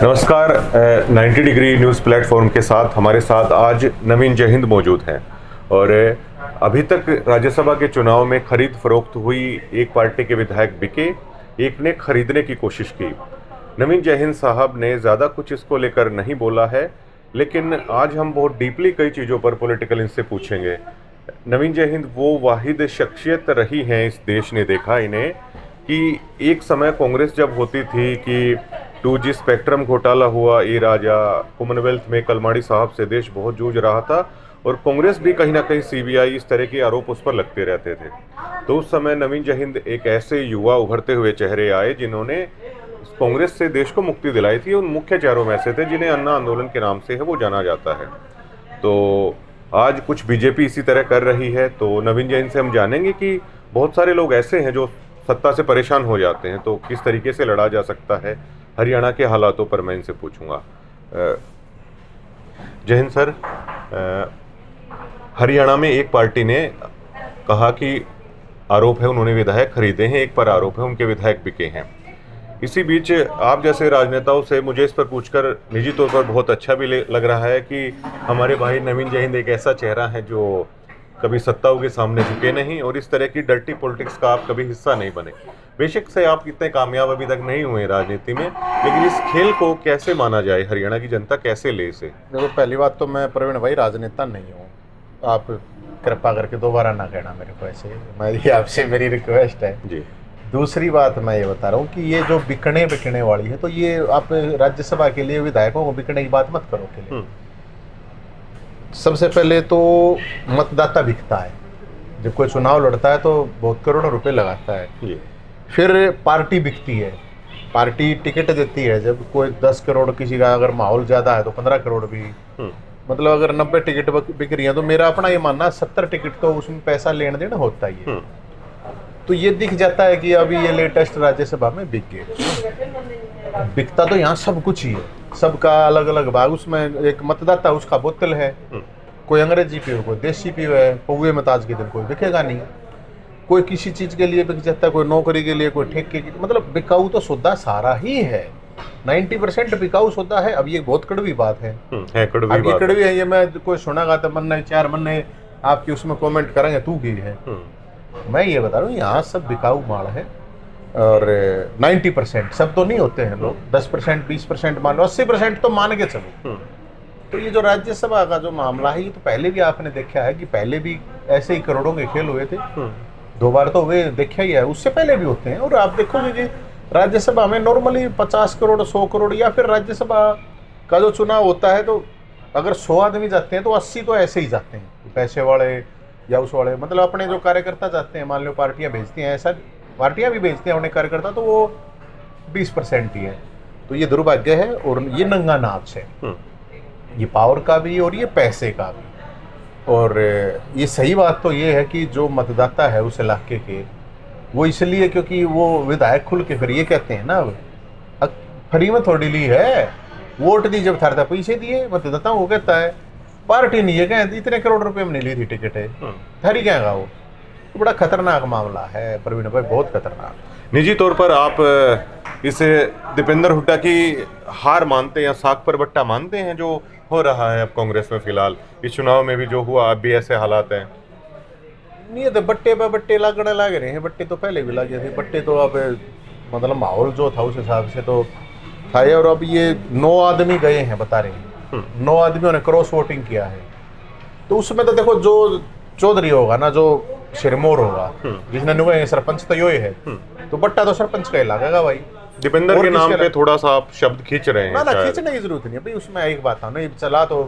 नमस्कार। 90 degree news platform के साथ हमारे साथ आज नवीन जयहिंद मौजूद हैं और अभी तक राज्यसभा के चुनाव में खरीद फरोख्त हुई एक पार्टी के विधायक बिके, एक ने खरीदने की कोशिश की। नवीन जयहिंद साहब ने ज़्यादा कुछ इसको लेकर नहीं बोला है, लेकिन आज हम बहुत डीपली कई चीज़ों पर पॉलिटिकल इनसे पूछेंगे। नवीन जयहिंद वो वाहिद शख्सियत रही हैं, इस देश ने देखा इन्हें कि एक समय कांग्रेस जब होती थी कि 2G स्पेक्ट्रम घोटाला हुआ, ई राजा, कॉमनवेल्थ में कलमाड़ी साहब से देश बहुत जूझ रहा था और कांग्रेस भी कहीं ना कहीं CBI इस तरह के आरोप उस पर लगते रहते थे। तो उस समय नवीन जयहिंद एक ऐसे युवा उभरते हुए चेहरे आए जिन्होंने कांग्रेस से देश को मुक्ति दिलाई थी। उन मुख्य चेहरों में से थे जिन्हें अन्ना आंदोलन के नाम से है वो जाना जाता है। तो आज कुछ बीजेपी इसी तरह कर रही है। तो नवीन जयहिंद से हम जानेंगे कि बहुत सारे लोग ऐसे हैं जो सत्ता से परेशान हो जाते हैं, तो किस तरीके से लड़ा जा सकता है। हरियाणा के हालातों पर मैं इनसे पूछूंगा। जयहिंद सर, हरियाणा में एक पार्टी ने कहा कि आरोप है उन्होंने विधायक खरीदे हैं, एक पर आरोप है उनके विधायक बिके हैं। इसी बीच आप जैसे राजनेताओं से मुझे इस पर पूछकर निजी तौर पर बहुत अच्छा भी लग रहा है कि हमारे भाई नवीन जयहिंद एक ऐसा चेहरा है जो कभी सत्ताओं के सामने झुके नहीं और इस तरह की डर्टी पॉलिटिक्स का आप कभी हिस्सा नहीं बने। बेशक से आप इतने कामयाब अभी तक नहीं हुए राजनीति में, लेकिन इस खेल को कैसे माना जाए, हरियाणा की जनता कैसे ले इसे? देखो, पहली बात तो मैं प्रवीण भाई राजनेता नहीं हूँ। आप कृपा करके दोबारा ना कहना मेरे को ऐसे, मैं ये आपसे मेरी रिक्वेस्ट है जी। दूसरी बात मैं ये बता रहा हूँ कि ये जो बिकने वाली है, तो ये आप राज्यसभा के लिए विधायकों को बिकने की बात मत करो के लिए। सबसे पहले तो मतदाता बिकता है, जब कोई चुनाव लड़ता है तो बहुत करोड़ों रुपए लगाता है। जी। फिर पार्टी बिकती है, पार्टी टिकट देती है। जब कोई 10 करोड़ किसी का अगर माहौल ज़्यादा है तो 15 करोड़ भी, मतलब अगर 90 टिकट बिक रही है तो मेरा अपना ये मानना 70 टिकट तो उसमें पैसा लेन देन होता ही है। तो ये दिख जाता है कि अभी ये लेटेस्ट राज्यसभा में बिक गए। बिकता तो यहाँ सब कुछ ही है, सबका अलग अलग भाग। उसमें एक मतदाता उसका बोतल है, कोई अंग्रेजी पियो, कोई देसी पियो है, पौवे में ताज के दिन कोई बिकेगा नहीं। कोई किसी चीज के लिए बिक जाता है, कोई नौकरी के लिए, कोई ठेके की, मतलब बिकाऊ तो सौदा सारा ही है। 90% बिकाऊ सौदा है। अब ये बहुत कड़वी बात है, कड़वी अब ये कड़वी है। ये मैं कोई सुनागा तो मन नहीं, 4 मन नहीं आपकी उसमें कमेंट करेंगे तू की है। मैं ये बता रहा हूँ यहाँ सब बिकाऊ माल है। और 90% सब तो नहीं होते हैं लोग, 10% 20% मान लो, 80% तो मान के चलो। तो ये जो राज्यसभा का जो मामला है, ये तो पहले भी आपने देखा है कि पहले भी ऐसे ही करोड़ों के खेल हुए थे। 2 बार तो वे देखा ही है, उससे पहले भी होते हैं। और आप देखोगे कि राज्यसभा में नॉर्मली 50 करोड़ 100 करोड़, या फिर राज्यसभा का जो चुनाव होता है तो अगर 100 आदमी जाते हैं तो 80 तो ऐसे ही जाते हैं, पैसे वाले या उस वाले। मतलब अपने जो कार्यकर्ता जाते हैं, मान लो पार्टियां भेजती हैं, ऐसा पार्टियां भी भेजती हैं अपने कार्यकर्ता, तो वो 20% ही है। तो ये दुर्भाग्य है और ये नंगा नाच है, ये पावर का भी और ये पैसे का भी। और ये सही बात तो ये है कि जो मतदाता है उस इलाके के, वो इसलिए क्योंकि वो विधायक खुल के फिर ये कहते हैं ना, फ्री में थोड़ी ली है, वोट दी जब था पैसे दिए। मतदाता वो कहता है पार्टी नहीं है, कहते इतने करोड़ रुपए में नहीं ली थी टिकट है, थारी कहेगा वो। तो बड़ा खतरनाक मामला है प्रवीण भाई, बहुत खतरनाक। निजी तौर पर आप इसे दीपेंद्र हुड्डा की हार मानते हैं या साख पर बट्टा मानते हैं जो हो रहा है अब कांग्रेस में फिलहाल? इस चुनाव में भी जो हुआ, अब भी ऐसे हालात हैं। नहीं तो बट्टे पे बट्टे लगने लग रहे हैं। बट्टे तो पहले भी लगे थे, बट्टे तो अब मतलब माहौल जो था उस हिसाब से तो था। और अब ये 9 आदमी गए हैं, बता रहे हैं 9 आदमियों ने क्रॉस वोटिंग किया है। तो उसमें तो देखो, जो चौधरी होगा ना, जो सिरमौर होगा, जिसने नुए सरपंच तो ये है, तो बट्टा तो सरपंच का ही लगेगा भाई। दीपेंद्र के नाम पे थोड़ा सा आप शब्द खींच रहे हैं। ना खींचने की जरूरत नहीं है भाई। उसमें एक बात है ना, चला तो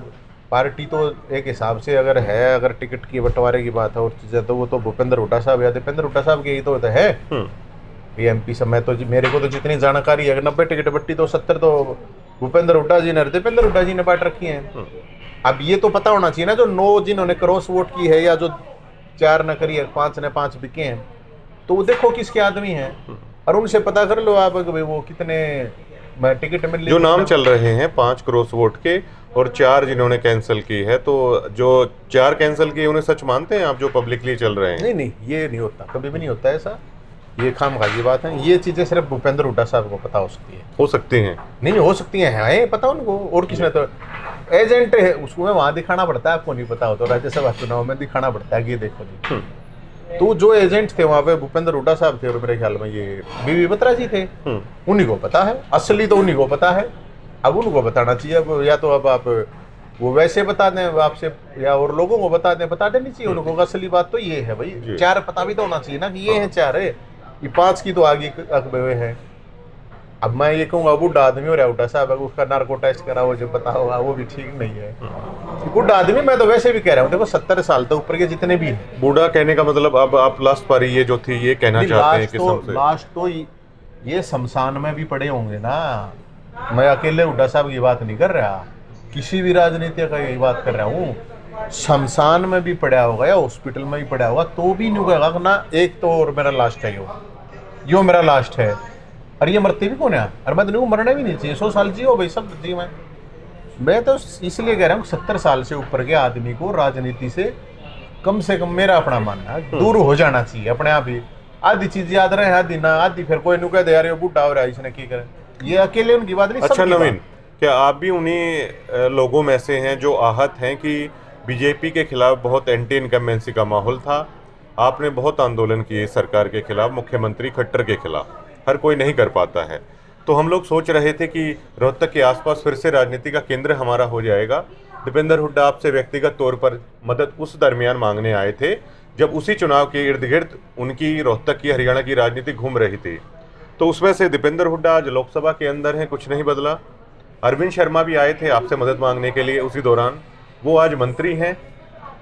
पार्टी तो एक हिसाब से अगर है, अगर टिकट की बंटवारे की बात है और चीजें, तो वो तो भूपेंद्र हुड्डा साहब या दीपेंद्र हुड्डा साहब के ही तो है। MP समय तो मेरे को तो जितनी जानकारी है, 90 टिकट बट्टी तो 70 तो भूपेंद्र हुड्डा जी ने, दीपेंद्र हुड्डा जी ने बांट रखी है। अब ये तो पता होना चाहिए ना, जो 9 जिन्होंने क्रॉस वोट की है या जो 4 न करी है, 5 ने 5 बिके हैं, तो वो देखो किसके आदमी हैं और उनसे पता कर लो आप कि वो कितने टिकट मिल। जो नाम चल रहे हैं 5 क्रॉस वोट के और 4 जिन्होंने कैंसिल की है, तो जो 4 कैंसिल किए उन्हें सच मानते हैं आप, जो पब्लिकली चल रहे हैं? नहीं, ये नहीं होता, कभी भी नहीं होता ऐसा। ये खामखा की बात है। ये चीजें सिर्फ भूपेंद्र हुड्डा साहब को पता हो सकती है। हो सकते हैं, नहीं हो सकती है पता उनको, और किसने तो एजेंट है उसको वहां दिखाना पड़ता है, आपको नहीं पता हो तो राज्यसभा चुनाव में दिखाना पड़ता है कि ये देखो जी। तो जो एजेंट थे वहां पे भूपेंद्र हुड्डा साहब थे और मेरे ख्याल में ये बीबी बत्रा जी थे, उन्हीं को पता है, असली तो उन्हीं को पता है। अब उनको बताना चाहिए, अब या तो अब आप वो वैसे बता दें आपसे या और लोगों को बता देनी चाहिए उनको। असली बात तो ये है भाई, 4 पता भी तो होना चाहिए ना कि ये है 4 है, ये 5 की तो आगे अकबे है। अब मैं ये कहूँगा बूढ़ा आदमी हो रहा हुड्डा साहब, उसका नार्को टेस्ट करा वो जो पता होगा वो भी ठीक नहीं है। बूढ़ा आदमी मैं तो वैसे भी कह रहा हूँ, देखो 70 साल तो ऊपर के जितने भी हैं। बूढ़ा कहने का मतलब अब आप लास्ट पारी ये जो थी ये कहना चाहते हैं कि लास्ट तो ये शमशान में भी पड़े होंगे ना। मैं अकेले हुड्डा साहब की बात नहीं कर रहा, किसी भी राजनीति का यही बात कर रहा हूँ। शमशान में भी पड़ा होगा या हॉस्पिटल में भी पड़ा होगा तो भी नहीं कहेगा ना एक तो और मेरा लास्ट है, यो मेरा लास्ट है। अरे ये मरते भी कौन है? अरे मैं तो मरना भी नहीं चाहिए, 100 साल जियो भाई, सब जी। मैं तो इसलिए कह रहा हूँ 70 साल से ऊपर के आदमी को राजनीति से कम मेरा अपना मानना है दूर हो जाना चाहिए अपने आप ही। आधी चीज याद रहे, आधी ना, आधी फिर कोई नु कह दे यार ये बूढ़ा हो रहा है इसने की करे, ये अकेले उनकी बात नहीं। अच्छा नवीन, क्या आप भी उन्हीं लोगों में से हैं जो आहत हैं कि बीजेपी के खिलाफ बहुत एंटी इनकम्बेंसी का माहौल था, आपने बहुत आंदोलन किए सरकार के खिलाफ, मुख्यमंत्री खट्टर के खिलाफ, हर कोई नहीं कर पाता है। तो हम लोग सोच रहे थे कि रोहतक के आसपास फिर से राजनीति का केंद्र हमारा हो जाएगा। दीपेंद्र हुड्डा आपसे व्यक्तिगत तौर पर मदद उस दरमियान मांगने आए थे जब उसी चुनाव के इर्द गिर्द उनकी रोहतक की हरियाणा की राजनीति घूम रही थी। तो उसमें से दीपेंद्र हुड्डा आज लोकसभा के अंदर हैं, कुछ नहीं बदला। अरविंद शर्मा भी आए थे आपसे मदद मांगने के लिए उसी दौरान, वो आज मंत्री हैं।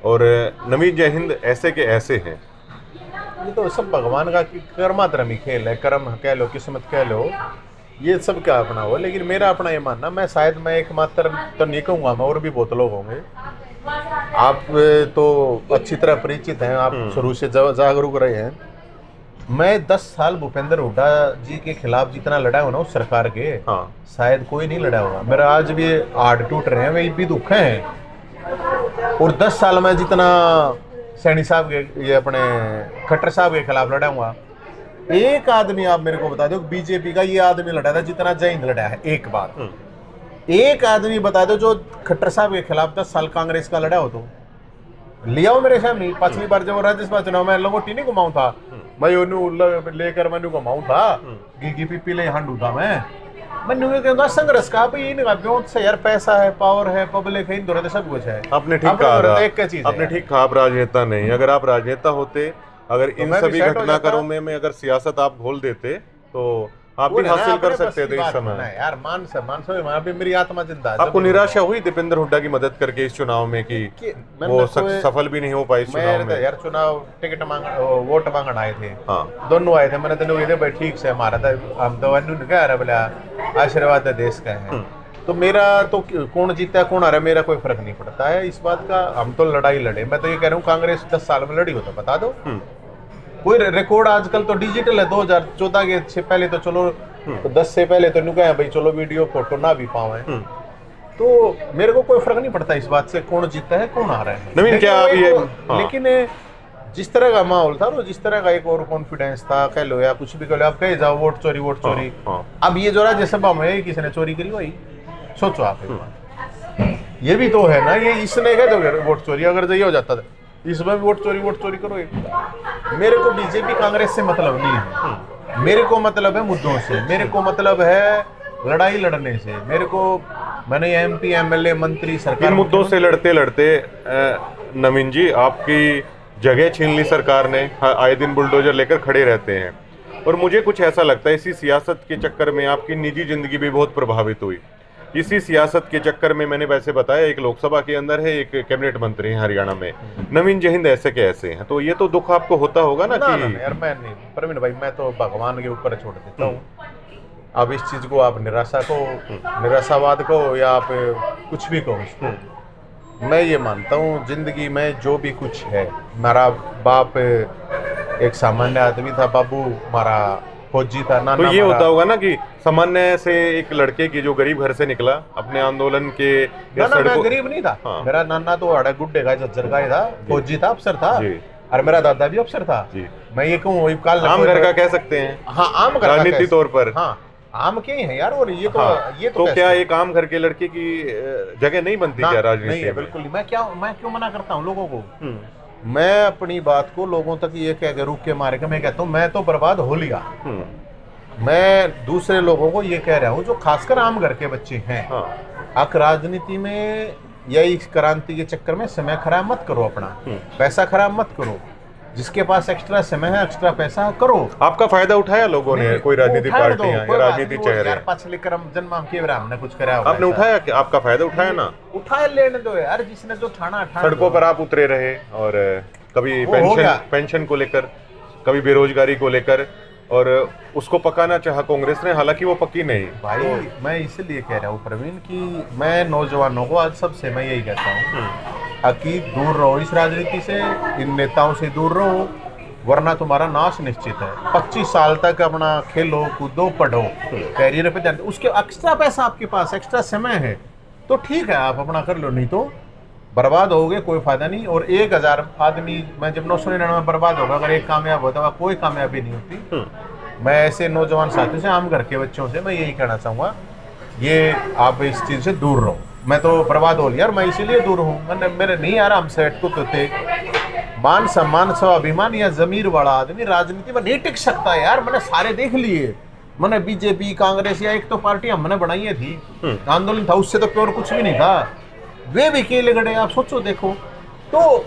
और नवीन जयहिंद ऐसे के ऐसे हैं। ये तो सब भगवान का कर्माद्रमी खेल है, कर्म कह लो, किस्मत कह लो, ये सब क्या अपना हो। लेकिन मेरा अपना ये मानना, मैं शायद मैं एकमात्र तो नहीं कहूँगा, मैं और भी बहुत लोग होंगे। आप तो अच्छी तरह परिचित हैं, आप शुरू से जागरूक रहे हैं। मैं 10 साल भूपेंद्र हुड्डा जी के खिलाफ जितना लड़ा हूँ ना उस सरकार के, हाँ, शायद कोई नहीं लड़ा होगा। मेरा आज भी हार्ट टूट रहे हैं, वे भी दुख हैं। और 10 साल में जितना सैनी साहब के, ये अपने खट्टर साहब के खिलाफ लड़ा हुआ, एक आदमी आप मेरे को बता दो बीजेपी का ये आदमी लड़ा था जितना जयहिंद लड़ा है, एक बार एक आदमी बता दो जो खट्टर साहब के खिलाफ 10 साल कांग्रेस का लड़ा हो तो लिया हो मेरे सामने। पिछली बार जब राज्यसभा चुनाव में लंगोटी नहीं घुमाऊं था मैं, लेकर मैंने घुमाऊं था, गी पीपी ले हांडू था मैं कहूँगा संघर्ष का ये नहीं कहा से यार, पैसा है, पावर है, पब्लिक है, इन दोनों सब कुछ है। आपने ठीक कहा, आपने ठीक कहा, आप राजनेता नहीं। अगर आप राजनेता होते, अगर इन सभी घटनाक्रमों में अगर सियासत आप घोल देते तो आप भी हासिल कर सकते थे इस समय। यार मान से मेरी आत्मा जिंदा है। आपको निराशा हुई दीपेंद्र हुड्डा की मदद करके इस चुनाव में कि वो सफल भी नहीं हो पाई इस चुनाव में? यार चुनाव टिकट वोट मांगन आए थे, हाँ, दोनों आए थे। मैंने तो कहा भाई ठीक से हमारा था, हम तो क्या रहा बोला आशीर्वाद देश का है। तो मेरा तो कौन जीता कौन आ रहा है मेरा कोई फर्क नहीं पड़ता है इस बात का। हम तो लड़ाई लड़े। मैं तो ये कह रहा हूँ कांग्रेस 10 साल में लड़ी हो तो बता दो। कोई रिकॉर्ड आजकल तो डिजिटल है। 2014 के से पहले तो चलो, तो 10 से पहले तो नुका है भाई चलो वीडियो फोटो ना भी पावे, तो मेरे को कोई फर्क नहीं पड़ता इस बात से कौन जीता है कौन आ रहा है। नवीन क्या ये लेकिन जिस तरह का माहौल था और जिस तरह का एक और कॉन्फिडेंस था, कह लो या कुछ भी कह लो, आप कहे जाओ वोट चोरी। अब ये जो राज्यसभा में किसने चोरी करी भाई, सोचो आप एक बार। ये भी तो है ना, ये इसने कह दो वोट चोरी, अगर ये हो जाता था इसमें भी वोट चोरी करो। मेरे को बीजेपी कांग्रेस से मतलब नहीं है, मेरे को मतलब है मुद्दों से, मेरे को मतलब है लड़ाई लड़ने से। मेरे को मैंने MP MLA मंत्री सरकार, इन मुद्दों से लड़ते लड़ते नवीन जी आपकी जगह छीन ली सरकार ने। आए दिन बुलडोजर लेकर खड़े रहते हैं और मुझे कुछ ऐसा लगता है इसी सियासत के चक्कर में आपकी निजी जिंदगी भी बहुत प्रभावित हुई। इसी सियासत के चक्कर में मैंने वैसे बताया एक लोकसभा के अंदर है, एक कैबिनेट मंत्री है हरियाणा में, नवीन जयहिंद ऐसे के ऐसे हैं। तो ये तो दुख आपको होता होगा ना कि यार मैं नहीं प्रवीण भाई, मैं तो भगवान के ऊपर छोड़ देता हूँ। अब इस चीज को आप निराशावाद को या आप कुछ भी कहो, मैं ये मानता हूँ जिंदगी में जो भी कुछ है, मेरा बाप एक सामान्य आदमी था, बाबू हमारा फौजी था, नाना तो ये होता होगा ना कि सामान्य से एक लड़के की जो गरीब घर से निकला अपने आंदोलन के, मैं गरीब नहीं था। हाँ। मेरा नाना तो अड़ा गुड्डे का झज्जर का था, फौजी था, अफसर था। और मेरा दादा भी अफसर था जी। मैं ये कहूँ वही काल आम घर का कह सकते हैं, हाँ आम घर का राजनीति तौर पर। हाँ आम के ही है यार। और ये तो हाँ, ये तो क्या एक आम घर के लड़के की जगह नहीं बनती क्या राजनीति नहीं है? में? बिल्कुल नहीं। मैं क्यों मना करता हूँ लोगों को? मैं अपनी बात को लोगों तक ये कह के रुक के मारे का मैं कहता हूँ मैं तो बर्बाद हो लिया। मैं दूसरे लोगों को ये कह रहा हूँ जो खासकर आम घर के बच्चे हैं, आप राजनीति में या इस क्रांति के चक्कर में समय खराब मत करो, अपना पैसा खराब मत करो। जिसके पास एक्स्ट्रा समय है, एक्स्ट्रा पैसा करो। आपका फायदा उठाया लोगों ने? कोई राजनीतिक पार्टियां या राजनीतिक चेहरे? पिछले क्रम जन्म के हमने कुछ करा होगा, आपने उठाया कि आपका फायदा उठाया ना? उठाया, लेने दो यार, जिसने जो ठाना ठाना। सड़कों पर आप उतरे रहे और कभी पेंशन को लेकर, कभी बेरोजगारी को लेकर, और उसको पकाना चाहा कांग्रेस ने, हालांकि वो पकी नहीं। भाई मैं इसलिए कह रहा हूँ प्रवीण कि मैं नौजवानों को आज सबसे मैं यही कहता हूँ कि दूर रहो इस राजनीति से, इन नेताओं से दूर रहो, वरना तुम्हारा नाश निश्चित है। 25 साल तक अपना खेलो कूदो पढ़ो, कैरियर पे ध्यान दो। उसके एक्स्ट्रा पैसा आपके पास, एक्स्ट्रा समय है तो ठीक है, आप अपना कर लो, नहीं तो बर्बाद होगे, कोई फायदा नहीं। और 1000 आदमी मैं जब 999 बर्बाद होगा, अगर एक कामयाब होता है, कोई कामयाबी नहीं होती। मैं ऐसे नौजवान साथियों से, आम घर के बच्चों से मैं यही कहना चाहूँगा, ये आप इस चीज़ से दूर रहो। मैं तो बर्बाद हो लिया, मैं इसीलिए दूर हूँ। मैंने मेरे नहीं यार, हम सेठ को तो थे मान सम्मान स्वाभिमान या जमीर वाला आदमी राजनीति में नहीं टिक सकता यार। मैंने सारे देख लिए, मैंने बीजेपी कांग्रेस या एक तो पार्टी हमने बनाई थी, आंदोलन था, उससे तो प्योर कुछ भी नहीं था। वे भी केले गड़े, आप सोचो देखो। तो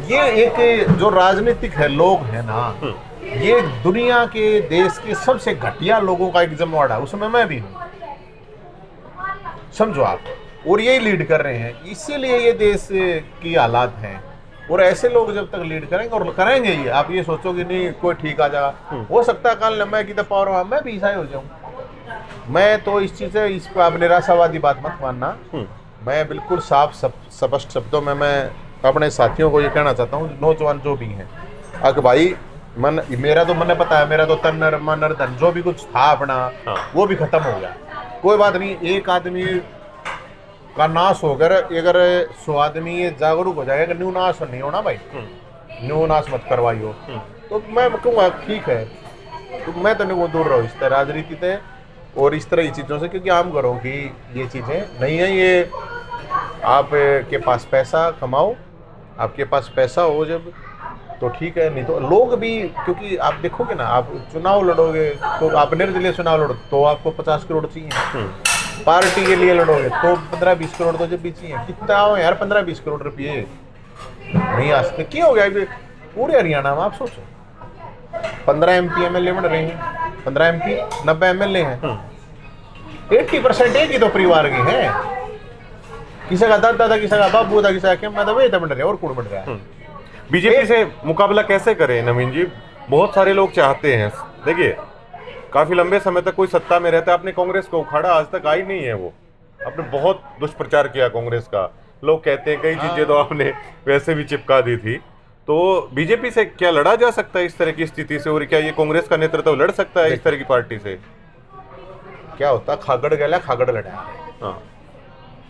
ये एक जो राजनीतिक है लोग है ना, ये दुनिया के देश के सबसे घटिया लोगों का एक जमवाड़ा, उसमें मैं भी हूँ, समझो आप। और यही लीड कर रहे हैं, इसीलिए ये देश की हालात हैं। और ऐसे लोग जब तक लीड करेंगे, और करेंगे ये, आप ये सोचोगे नहीं कोई ठीक आ जाएगा, हो सकता है कल मैं की पावर मैं भी ईसाई हो जाऊँ। मैं तो इस चीज़ से, इस पर आप निराशावादी बात मत मानना। मैं बिल्कुल साफ स्पष्ट शब्दों में मैं अपने साथियों को ये कहना चाहता हूँ, नौजवान जो भी हैं, अगर भाई मन मेरा तो मन पता है, मेरा तो तन मन धन जो भी कुछ था अपना, वो भी खत्म हो गया। कोई बात नहीं, एक आदमी का नाश होकर अगर 100 आदमी ये जागरूक हो जाएगा, न्यू नाश नहीं होना भाई, न्यू नाश मत करवाइयो। तो मैं कहूँगा ठीक है, तो मैं तो नहीं दूर रहो इस तरह राजनीति से और इस तरह की चीज़ों से, क्योंकि आम घरों की ये चीज़ें नहीं है। ये आपके पास पैसा कमाओ, आपके पास पैसा हो जब तो ठीक है, नहीं तो लोग भी, क्योंकि आप देखोगे ना, आप चुनाव लड़ोगे तो आप निर्दलीय चुनाव लड़ो तो आपको 50 करोड़ चाहिए, पार्टी के लिए लड़ोगे तो 15-20 करोड़ तो जब भी चाहिए। कितना हो यार 15-20 करोड़ रुपये नहीं आ सकते? क्यों हो गया पूरे हरियाणा में? आप सोचो 15 MP MLA बन रहे हैं, 15 MP 90 MLA हैं, 80% एक ही तो परिवार के हैं। किसी का दादा था, किसी का बाबू था, किसी का क्या मतलब ये बन रहे हैं, और कौन बन रहा है? बीजेपी से मुकाबला कैसे करें नवीन जी? बहुत सारे लोग चाहते हैं, देखिए काफी लंबे समय तक कोई सत्ता में रहता है, आपने कांग्रेस को उखाड़ा, आज तक आई नहीं है वो, आपने बहुत दुष्प्रचार किया कांग्रेस का, लोग कहते हैं कई चीजें तो आपने वैसे भी चिपका दी थी। तो बीजेपी से क्या लड़ा जा सकता है इस तरह की स्थिति से, और क्या ये कांग्रेस का नेतृत्व लड़ सकता है इस तरह की पार्टी से? क्या होता, खागड़ गैला खागड़ लड़ा, हाँ,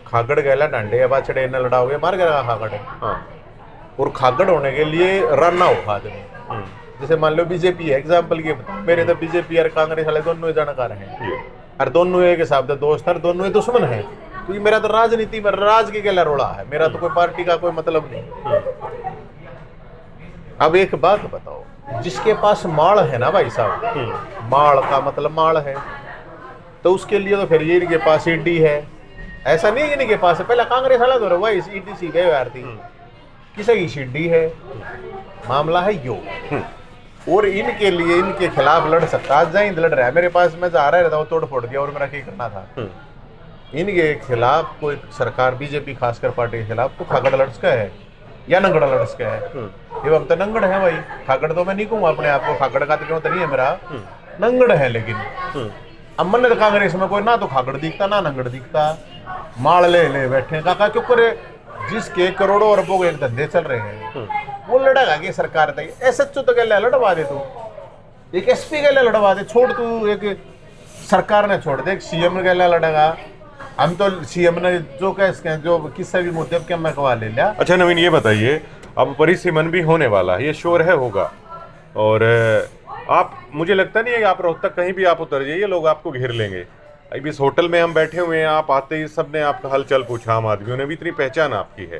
खागड़ गैला डांडे अब चढ़े न लड़ाओगे मार गया खागड़। हाँ, और खागड़ होने के लिए रन हो आदमी। जैसे मान लो बीजेपी है, एग्जाम्पल के मेरे तो बीजेपी और कांग्रेस वाले दोनों जानकार हैं, और दोनों एक हिसाब से दोस्त है, दोनों दुश्मन है, क्योंकि मेरा तो राजनीति में राज के गला रोड़ा है, मेरा तो कोई पार्टी का कोई मतलब नहीं। अब एक बात बताओ, जिसके पास माल है ना भाई साहब, माल का मतलब माल है, तो उसके लिए तो फिर ये इनके पास ईडी है, ऐसा नहीं है इनके पास है। पहले कांग्रेस वाला तो वही ईडी सी गए यार थी, किसी की शीडी है, मामला है यो। और इनके लिए, इनके खिलाफ लड़ सकता, आज जाए लड़ रहा है मेरे पास, मैं जा रहा था वो तोड़ फोड़ दिया, और मेरा क्या करना था? इनके खिलाफ कोई सरकार, बीजेपी खासकर पार्टी के खिलाफ, तो खागड़ लड़ सका है या नंगड़ा लड़ सका है? ये वक्त नंगड़ है भाई, खागड़ तो मैं नहीं कहूँगा अपने आप को, खागड़ का तो क्यों तो नहीं है मेरा, नंगड़ है। लेकिन अब मन कांग्रेस में कोई ना तो खागड़ दिखता ना नंगड़ दिखता, माल ले बैठे काका, क्यों करे? जिसके करोड़ों अरबों के धंधे चल रहे हैं, वो लड़ेगा कि सरकार तक? SHO तो क्या लड़वा दे, तू एक SP के लिए लड़वा दे, छोड़ तू एक सरकार ने छोड़ दे, एक CM के लिए लड़ेगा। हम तो CM ने जो कह जो किसी भी मुद्दे पर मैं कहा ले लिया। अच्छा नवीन, ये बताइए, अब परिसीमन भी होने वाला है, ये श्योर है होगा। और आप, मुझे लगता नहीं है कि आप रोहतक कहीं भी आप उतर जाइए लोग आपको घेर लेंगे। अभी इस होटल में हम बैठे हुए हैं, आप आते ही सबने आपका हालचाल पूछा, आम आदमियों ने भी, इतनी पहचान आपकी है।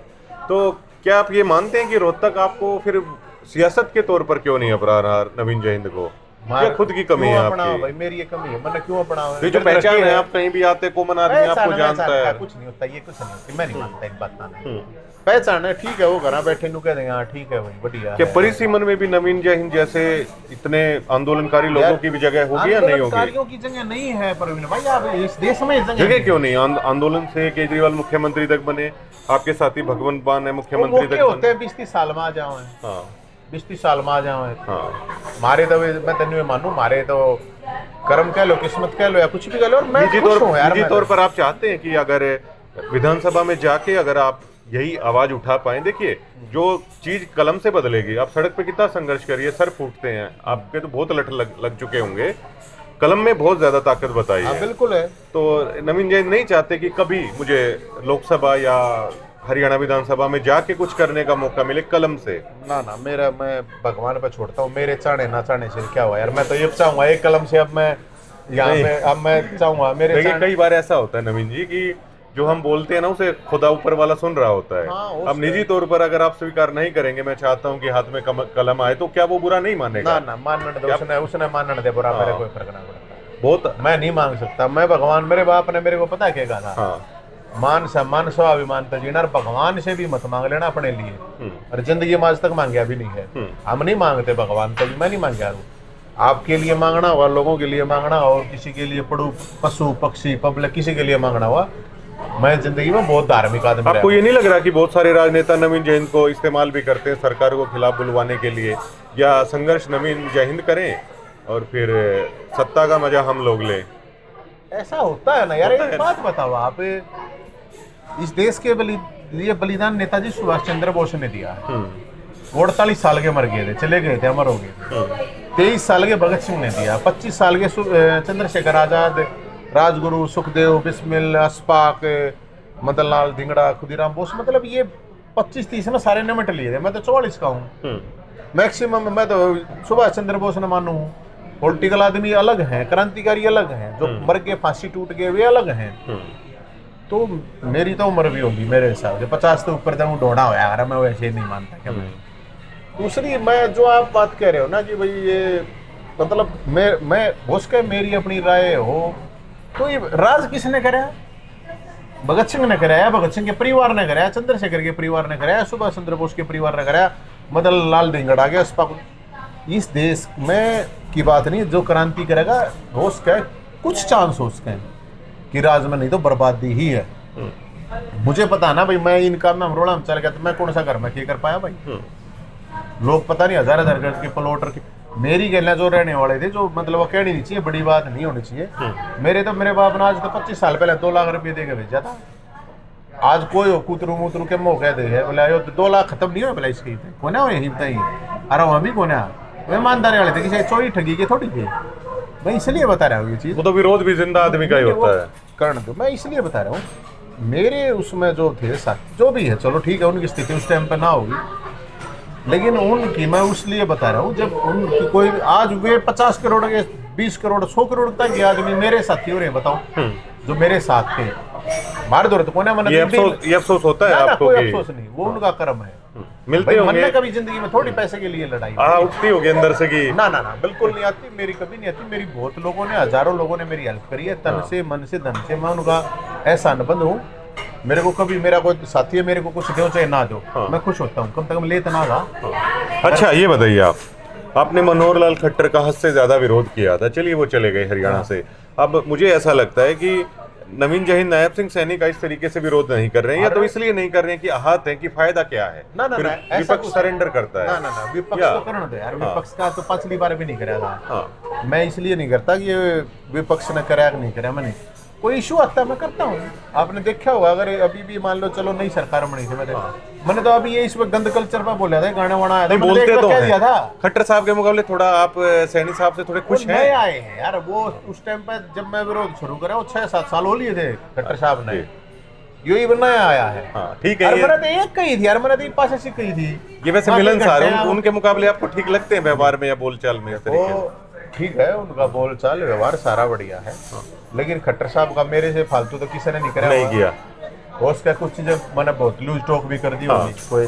तो क्या आप ये मानते हैं कि रोहतक आपको फिर सियासत के तौर पर क्यों नहीं अपना रहा नवीन जयहिंद को, या खुद की कमी है आपकी? भाई मेरी ये कमी है, मैंने क्यों अपनाओ? ये जो पहचान है, आप कहीं भी आते कॉमन आदमी आपको जानता है। कुछ नहीं होता, ये कुछ नहीं होती, मैं नहीं मानता इन बात में। पहचान है, ठीक है, वो घर बैठे नु कह देंगे हाँ ठीक है भाई बढ़िया। क्या परिसीमन में भी नवीन जयहिंद जैसे इतने आंदोलनकारी लोगों की भी जगह होगी या नहीं होगी? आंदोलनकारियों की जगह नहीं है प्रवीण भाई, आप इस देश में जगह क्यों नहीं? आंदोलन से केजरीवाल मुख्यमंत्री तक बने, आपके साथी भगवंत मान है मुख्यमंत्री तक होते हैं। 20-30 साल में आ जाओ, 20-30 साल में आ जाओ। मारे तो मैं तेन मानू, मारे तो कर्म कह लो, किस्मत कह लो, या कुछ भी कह लो। मैं निजी तौर पर आप चाहते हैं कि अगर विधानसभा में जाके अगर आप यही आवाज उठा पाए? देखिए, जो चीज कलम से बदलेगी, आप सड़क पे कितना संघर्ष करिए, सर फूटते हैं आपके, तो बहुत लठ लग चुके होंगे। कलम में बहुत ज्यादा ताकत बताई है। बिल्कुल है। तो नवीन जयहिंद नहीं चाहते कि कभी मुझे लोकसभा या हरियाणा विधानसभा में जाके कुछ करने का मौका मिले कलम से? ना, मैं भगवान पे छोड़ता हूँ, मेरे चाहने ना चाहने से क्या हुआ यार। मैं तो ये चाहूंगा एक कलम से, अब मैं यहाँ पे, अब मैं चाहूंगा मेरे। कई बार ऐसा होता है नवीन जी कि जो हम बोलते हैं ना, उसे खुदा ऊपर वाला सुन रहा होता है। अब निजी तौर पर अगर आप स्वीकार नहीं करेंगे, मैं चाहता हूँ कि हाथ में कलम आए, तो क्या वो बुरा नहीं मानेगा? ना, मानने दे, उसने मानने दे बुरा, मेरे कोई फर्क ना पड़ता। बहुत मैं नहीं मांग सकता। मैं भगवान, मेरे बाप ने मेरे को पता क्या कहा था, मान सम्मान स्वाभिमान तो जीना, और भगवान से भी मत मांग लेना अपने लिए। और जिंदगी में आज तक मांगा भी नहीं है। हम नहीं मांगते भगवान तो, मैं नहीं मांगा। आपके लिए मांगना हुआ, लोगों के लिए मांगना, और किसी के लिए पशु पक्षी पब्लिक किसी के लिए मांगना हुआ। मैं जिंदगी में बहुत धार्मिक आदमी। आपको ये नहीं लग रहा कि बहुत सारे राजनेता नवीन जयहिंद को इस्तेमाल भी करते हैं सरकार को खिलाफ बुलवाने के लिए, या संघर्ष नवीन जयहिंद करें और फिर सत्ता का मजा हम लोग लें? ऐसा होता है ना यार। एक बात बताओ, आप इस देश के लिए बलिदान नेताजी सुभाष चंद्र बोस ने दिया है। 48 साल के मर गए थे, चले गए थे, अमर हो गए थे। 23 साल के भगत सिंह ने दिया, 25 साल के चंद्रशेखर आजाद, राजगुरु, सुखदेव, बिस्मिल, अशफाक, मदन लाल धिंगड़ा, खुदीराम बोस, मतलब ये 25-30 में सारे निमट लिए थे। मैं तो 44 का हूँ मैक्सिमम। मैं तो सुभाष चंद्र बोस ने मानू हूँ। पॉलिटिकल आदमी अलग हैं, क्रांतिकारी अलग हैं, जो मर के फांसी टूट गए वे अलग हैं। तो मेरी तो उम्र भी होगी मेरे हिसाब से 50 से ऊपर तक ढोड़ा हो यार। मैं वैसे ही नहीं मानता क्या। मैं दूसरी, मैं जो आप बात कह रहे हो ना कि भाई ये मतलब मैं बोस के मेरी अपनी राय हो, तो ये राज किसने कराया? भगत सिंह ने कराया, भगत सिंह के परिवार ने कराया, चंद्रशेखर के परिवार ने कराया, सुभाष चंद्र बोस के परिवार ने कराया, मदन लाल धिंगड़ा के अस्पताल। इस देश में की बात नहीं, जो क्रांति करेगा हो उसका कुछ चांस हो उसके कि राज में, नहीं तो बर्बादी ही है। मुझे पता ना भाई, मैं इनका में अमरोड़ा में चल गया तो मैं कौन सा घर में क्या कर पाया भाई। लोग पता नहीं हजार के प्लॉटर की, मेरी गैला जो रहने वाले थे, जो मतलब वो कहनी नहीं चाहिए, बड़ी बात नहीं होनी चाहिए। मेरे बाप ने आज तो 25 साल पहले 2 लाख रुपये दे के भेजा था। आज कोई हो कुतरू मुतरू के मौके दे है बोला 2 लाख खत्म नहीं हो बोला इसकी कोने हो यही बताइए। अरे वहाँ भी कोने वे ईमानदारी वाले थे, किसी चोरी ठगी के थोड़ी थे। मैं इसलिए बता रहा हूँ ये चीज़। वो तो विरोध भी जिंदा आदमी का ही होता है। करने दो, मैं इसलिए बता रहा हूँ। मेरे उसमें जो थे साथ जो भी है, चलो ठीक है, उनकी स्थिति उस टाइम पर ना होगी, लेकिन उनकी मैं इसलिए बता रहा हूँ जब उनकी कोई आज वे 50 करोड़ के 20 करोड़ 100 करोड़ तक के आदमी मेरे साथी हो रहे हैं, बताओ जो मेरे साथ थे मार दो तो कोने मन ये अफसोस होता है आपको? कोई अफसोस नहीं, वो उनका कर्म है। मिलते होंगे मन कभी जिंदगी में थोड़ी पैसे के लिए लड़ाई उठती होगी अंदर से कि ना बिल्कुल नहीं आती, मेरी कभी नहीं आती। मेरी बहुत लोगों ने, हजारों लोगों ने मेरी हेल्प करी है, तन से मन से धन से। मैं उनका ऐसा अनुबंध हूँ, मेरे को कभी मेरा कोई साथी है मेरे को कुछ दो चाहे ना दो, मैं खुश होता हूँ, कम तक मैं लेता ना था। अच्छा ये बताइए, आपने मनोहर लाल खट्टर का हद से ज्यादा विरोध किया था, चलिए वो चले गए हरियाणा से। अब मुझे ऐसा लगता है कि नवीन जयहिंद नायब सिंह सैनी का इस तरीके से विरोध नहीं कर रहे हैं, या तो इसलिए नहीं कर रहे हैं कि आहत है कि फायदा क्या है? ना विपक्ष सरेंडर करता है। ना विपक्ष तो करना दो यार। विपक्ष का तो पिछली बार भी नहीं कराया था। मैं इसलिए नहीं करता कि विपक्ष ने कराया नहीं कराया, मैंने कोई इशू आता है मैं करता हूँ। आपने देखा होगा, अगर अभी भी मान लो चलो नई सरकार बनी थी, मैंने तो अभी ये इस वक्त गंद कल्चर पर बोला था, गाना वाना आया था, बोलते तो कह दिया था। खट्टर साहब के मुकाबले थोड़ा आप सैनी साहब से थोड़े खुश हैं? आए हैं यार, वो उस टाइम पर जब मैं विरोध शुरू करा वो 6-7 साल हो लिए थे खट्टर साहब ने। यही बनाया आया है। हाँ ठीक है। यार मैंने तो एक कही थी यार, मैंने तो एक पास ऐसी कही थी। ये वैसे बाकी मिलनसार घंटे है, उनके मुकाबले आपको ठीक लगते हैं व्यवहार में या बोलचाल में इस तरीके वो ठीक है, उनका बोलचाल व्यवहार सारा बढ़िया है। लेकिन खट्टर साहब का मेरे से फालतू तो किसी ने नहीं करा नहीं होगा। किया। और उसका कुछ चीजें मैंने बहुत लूज टॉक भी कर दी होगी, कोई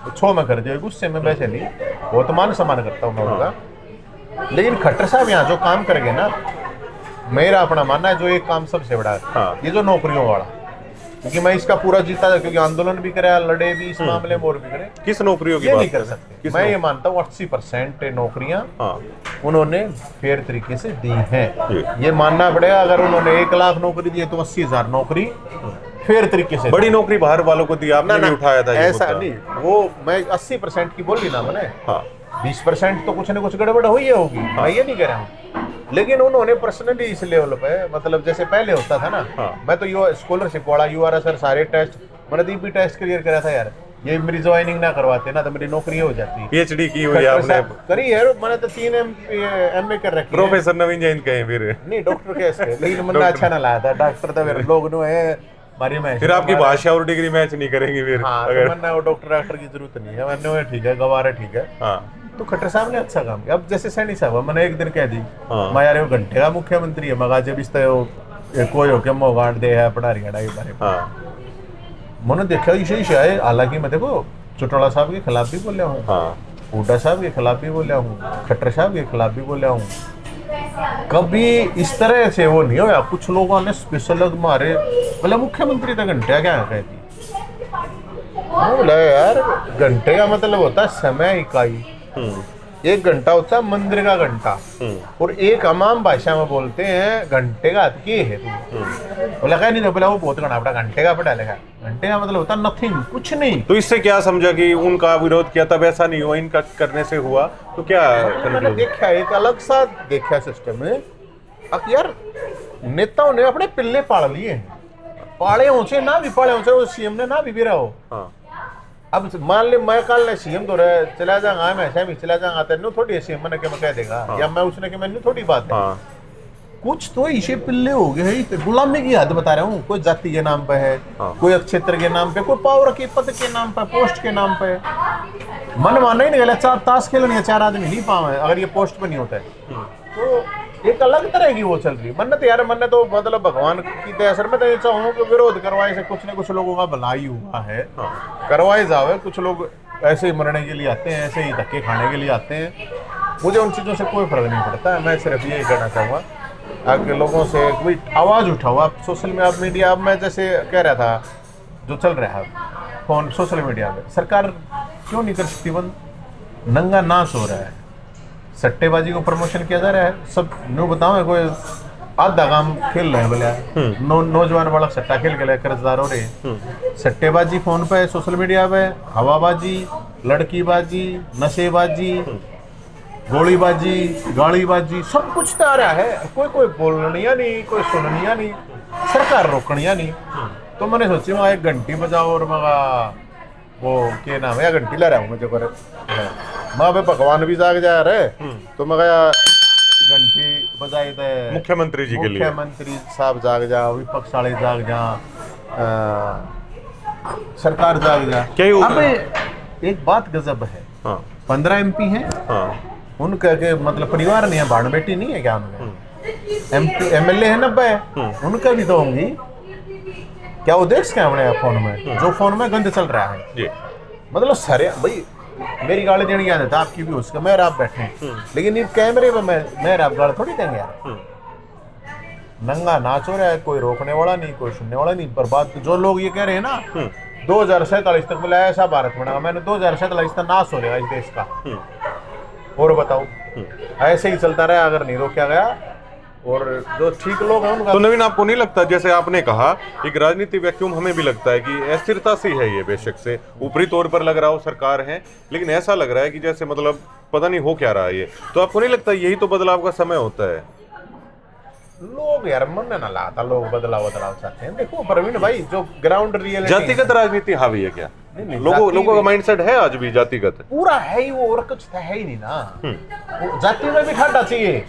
छो में कर दी होगी, गुस्से में वैसे नहीं, बहुत मान सम्मान करता हूँ मैं उनका। लेकिन खट्टर साहब यहाँ जो काम कर गए ना, मेरा अपना मानना है जो एक काम सबसे बड़ा है ये जो नौकरियों वाला, क्योंकि मैं इसका पूरा जीता था, क्योंकि आंदोलन भी करे, लड़े भी इस मामले में और भी करे। किस नौकरियों की ये बात नहीं कर कर रहे हैं? सकते। मैं ये मानता हूँ 80% नौकरियां उन्होंने फेयर तरीके से दी हैं। ये मानना पड़ेगा, अगर उन्होंने 1 लाख नौकरी दी है तो 80,000 नौकरी फेयर तरीके से। बड़ी नौकरी बाहर वालों को दी, आपने भी उठाया था ये ऐसा मुद्दा। नहीं, वो मैं 80% की बोली ना मैंने। हाँ 20% तो कुछ न कुछ गड़बड़ हुई होगी, मैं ये नहीं कह रहा हूँ। लेकिन उन्होंने पर्सनली इस लेवल पे, मतलब जैसे पहले होता था ना, मैं तो स्कॉलरशिप वाला URSR सारे टेस्ट, मैंने DP टेस्ट क्लियर करा था यार। ये मेरी ज्वाइनिंग ना करवाते ना तो मेरी नौकरी हो जाती। PhD की हुई आपने? करी है, मैंने तो 3 MA कर रखी है। प्रोफेसर नवीन जैन कहे फिर? नहीं, डॉक्टर कैसे, लेकिन मैंने अच्छा ना लाया था डॉक्टर तो मेरे लोग नो है बारी में। फिर आपकी भाषा और डिग्री मैच नहीं करेंगी फिर? हाँ, अगर मैंने वो डॉक्टर की जरूरत नहीं है, मैंने ठीक है, गवार है, ठीक है। हाँ तो खट्टर साहब ने अच्छा काम किया। अब जैसे सैनी साहब, मैंने एक दिन कह दी मैं यार वो घंटे का मुख्यमंत्री है, मगा जब इस कोई होके मोह गांड दे है पढ़ा रही है बारे में। मैंने देखा इसे है, हालांकि मैं देखो चौटाला साहब के खिलाफ भी बोलिया हूँ, हुड्डा साहब के खिलाफ भी बोलिया हूँ, खट्टर साहब के खिलाफ भी बोलिया हूँ। कभी इस तरह से वो नहीं होया। कुछ लोगों ने स्पेशल मारे, बोले मुख्यमंत्री तो घंटे क्या कहती, बोला यार घंटे का मतलब होता है समय इकाई। 1 घंटा होता है मंदिर का घंटा, और एक अमाम भाषा में बोलते हैं घंटे का अर्थ क्या है। बोला क्या नहीं, बोला वो बहुत घना बड़ा घंटे का पढ़ा लिखा। घंटे का मतलब होता है नथिंग, कुछ नहीं। तो इससे क्या समझा कि उनका विरोध किया तब ऐसा नहीं हुआ, इनका करने से हुआ? तो क्या मैंने देखा एक अलग सा देखा सिस्टम है। अब यार नेताओं ने अपने पिल्ले पाल लिए हैं, पाले होचे ना भी पाले होचे, वो CM ने ना भी रहा हो। अब मान ले मैं कल CM तो रहे चला जाऊंगा, मैं ऐसा भी चला जाऊंगा, तेरे थोड़ी CM मैंने क्या कह देगा, या मैं उसने कि मैंने थोड़ी बात है। कुछ तो इसे पिल्ले हो गए, गुलामी की हद बता रहा हूँ। कोई जाति के नाम पे है, कोई क्षेत्र के नाम पे, कोई पावर के पद के नाम पे, पोस्ट के नाम पे। मन माना ही नहीं गया 4 ताश खेलनी है, 4 आदमी नहीं पावे अगर ये पोस्ट पे नहीं होता है। तो एक अलग तरह की वो चल रही है। मन्नत यार, मन्नत तो मतलब भगवान की दया सर। मैं तो ये चाहूँ कि विरोध करवाए से कुछ न कुछ लोगों का भलाई हुआ है, करवाए जावे। कुछ लोग ऐसे ही मरने के लिए आते हैं, ऐसे ही धक्के खाने के लिए आते हैं। मुझे उन चीज़ों से कोई फर्क नहीं पड़ता। मैं सिर्फ यही कहना चाहूँगा आगे लोगों से कोई आवाज़ उठाओ। आप सोशल मीडिया, अब मैं जैसे कह रहा था जो चल रहा है फोन सोशल मीडिया पे, सरकार क्यों नहीं कर सकती बंद? नंगा नाच हो रहा है, सट्टेबाजी को प्रमोशन किया जा रहा है। सब नो बताओ, कोई आधा काम खेल रहे हैं बोले नौजवान वाला सट्टा खेल के कर्जदार हो रहे। सट्टेबाजी फोन पे, सोशल मीडिया पे, हवाबाजी, लड़कीबाजी, नशेबाजी, गोलीबाजी, गालीबाजी, सब कुछ तो आ रहा है। कोई बोलनिया नहीं, कोई सुननिया नहीं, सरकार रोकनिया नहीं। तो मैंने सोची मैं 1 घंटी बजाओ और मगा वो क्या नाम है, 1 घंटी ला रहा हूँ मुझे कर माँ पे भगवान भी जाग जा रहे। तो मैं घंटी बजाई थे मुख्यमंत्री जी के लिए, मुख्यमंत्री साहब जाग जा, विपक्ष वाले जाग जा, सरकार जाग जा। अब एक बात गजब है, 15 MP हैं, उनका के मतलब परिवार नहीं है, भाड़ बेटी नहीं है क्या उनके? MLA है 90, उनका भी तो होंगी क्या? वो देख क्या हमने फोन में, जो फोन में गंद चल रहा है। मतलब सारे भाई मेरी गाली देने की आदत है, आपकी भी उसका, मैं आप बैठे, लेकिन ये कैमरे पे मैं आप गाली थोड़ी देंगे यार। नंगा नाच हो रहा है, कोई रोकने वाला नहीं, कोई सुनने वाला नहीं। पर बात जो लोग ये कह रहे हैं ना 2047 तक बोला ऐसा भारत बनेगा, मैंने 2047 तक नाश हो रहेगा इस देश का। और बताओ ऐसे ही चलता रहा अगर नहीं रोका गया। और जो ठीक लोग हैं उनका तो नवीन, आपको नहीं लगता जैसे आपने कहा एक राजनीति वैक्यूम, हमें भी लगता है कि अस्थिरता सी है ये, बेशक से ऊपरी तौर पर लग रहा हो सरकार है, लेकिन ऐसा लग रहा है कि जैसे मतलब पता नहीं हो क्या रहा है ये। तो आपको नहीं लगता यही तो बदलाव का समय होता है? लोग यार मन ना लाता, लोग बदलाव चाहते हैं। देखो प्रवीण भाई, जो ग्राउंड रियलिटी, जातिगत राजनीति हावी है क्या? लोगों का माइंडसेट है आज भी जातिगत? पूरा है ही वो, और कुछ है ही नहीं ना। जाति में भी खाटा चाहिए।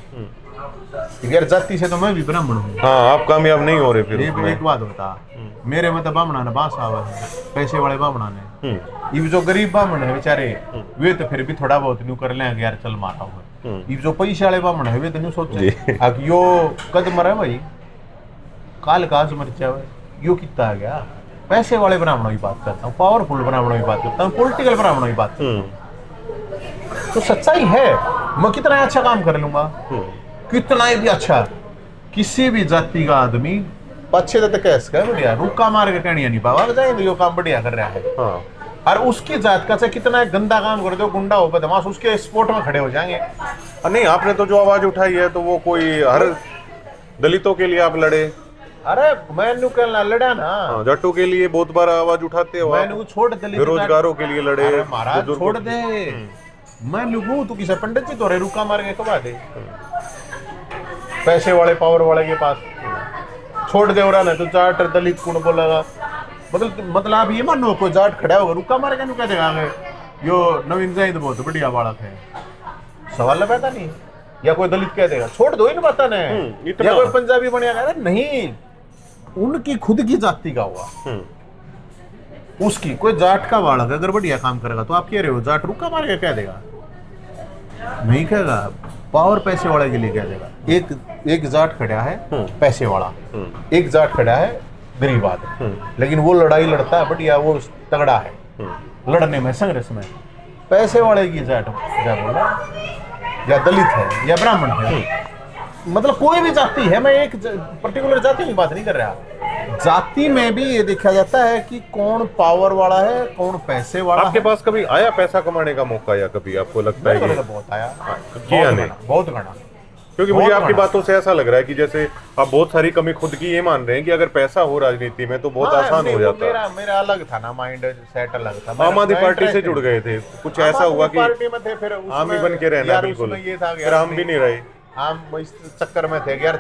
यार जाति से तो मैं भी ब्राह्मण हूँ। हाँ, आप कामयाब नहीं हो रहे फिर ये उसमें। एक बात बता, मेरे में तो बामणा ने बास आवा है, पैसे वाले बामणा ने। ये जो गरीब बामण है बेचारे, वे तो फिर भी थोड़ा बहुत न्यू कर लेंगे यार, चल मारा हुआ। ये जो पैसे वाले बामण है वे तो न्यू सोचे अब यो कद मरा भाई, काल काज मर जावे, यो कितना आ गया। पैसे वाले ब्राह्मणों की बात करता हूँ, पावरफुल ब्राह्मणों की बात करता हूँ, पॉलिटिकल ब्राह्मणों की बात करता हूँ। तो सच्चाई है, मैं कितना अच्छा काम कर लूंगा, कितना भी अच्छा, किसी भी जाति का आदमी अच्छे तक कैस का बढ़िया रुका मार के कहनी नहीं पावा जाएंगे, यो काम बढ़िया कर रहा है। और उसकी जात का से कितना गंदा काम कर दो, गुंडा हो बदमाश, उसके स्पोर्ट में खड़े हो जाएंगे। नहीं, आपने तो जो आवाज उठाई है तो वो कोई हर दलितों के लिए आप लड़े। अरे मैंने कहना लड़ा ना, जट्टों के लिए बहुत बार आवाज उठाते हो, मैंने छोड़ दलित बेरोजगारों के लिए लड़े। महाराज छोड़ दे, मैं लुगू तू किसे पंडित जी तो रे रुका मार के कबा दे, पैसे वाले पावर वाले के पास छोड़ दे रहा ना तो जाट दलित कौन बोलेगा। मतलब आप ये मानो कोई जाट खड़ा होगा रुका मार के कह देगा यो नवीन जाहिद बहुत बढ़िया बालक है, सवाल पैदा नहीं। या कोई दलित कह देगा छोड़ दो इन बात ने, या कोई पंजाबी बनिया अरे नहीं, उनकी खुद की जाति का हुआ, उसकी कोई जाट का बालक अगर बढ़िया काम करेगा तो आप कह रहे हो जाट रुका मार के कह देगा, नहीं कहेगा। पावर पैसे वाले के लिए कह देगा। एक जाट खड़ा है पैसे वाला, एक जाट खड़ा है गरीब आदमी, लेकिन वो लड़ाई लड़ता है बढ़िया, वो तगड़ा है लड़ने में, संघर्ष में। पैसे वाले की जाट क्या बोला, या दलित है या ब्राह्मण है, मतलब कोई भी जाति है, मैं एक पर्टिकुलर जाति की बात नहीं कर रहा। जाति में भी ये देखा जाता है कि कौन पावर वाला है, कौन पैसे वाला। आपके पास कभी आया पैसा कमाने का मौका, या कभी आपको लगता है कि बहुत आया, बहुत घना? क्योंकि मुझे आपकी बातों से ऐसा लग रहा है कि जैसे आप बहुत सारी कमी खुद की ये मान रहे हैं कि अगर पैसा हो राजनीति में तो बहुत आसान हो जाता है। मेरा अलग था ना, माइंड सेट अलग था। आम आदमी पार्टी से जुड़ गए थे, कुछ ऐसा हुआ कि पार्टी में थे, फिर आम ही बन के रहना, बिल्कुल ये था फिर हम भी नहीं रहे, हम इस चक्कर में थे यार,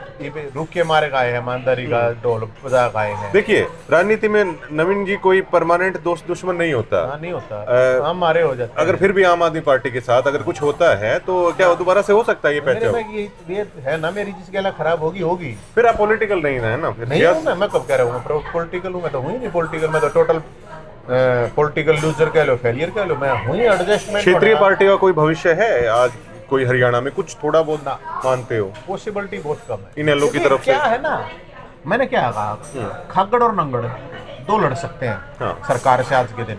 रुक के मारे गए हैं, ईमानदारी का ढोल बजा गए हैं। देखिए, राजनीति में नवीन जी कोई परमानेंट दोस्त दुश्मन नहीं होता। नहीं होता, हम मारे हो जाते। अगर फिर भी आम आदमी पार्टी के साथ अगर कुछ होता है तो क्या दोबारा से हो सकता है ये पैचअप? ये है ना, मेरी जिसकी गला खराब होगी। फिर आप पॉलिटिकल नहीं है ना? फिर नहीं हूं मैं कब कह रहा हूँ पॉलिटिकल हूँ, मैं तो हूँ नहीं पॉलिटिकल, मैं तो टोटल पॉलिटिकल लूजर कह लो, फेलियर कह लो, मैं हूँ ही एडजस्टमेंट। क्षेत्रीय पार्टी का कोई भविष्य है आज कोई हरियाणा में? कुछ थोड़ा बहुत ना मानते हो? पॉसिबिलिटी बहुत कम है इनेलो की तरफ से। क्या है ना, मैंने क्या कहा, खागड़ और नंगड़ दो लड़ सकते हैं सरकार से आज के दिन।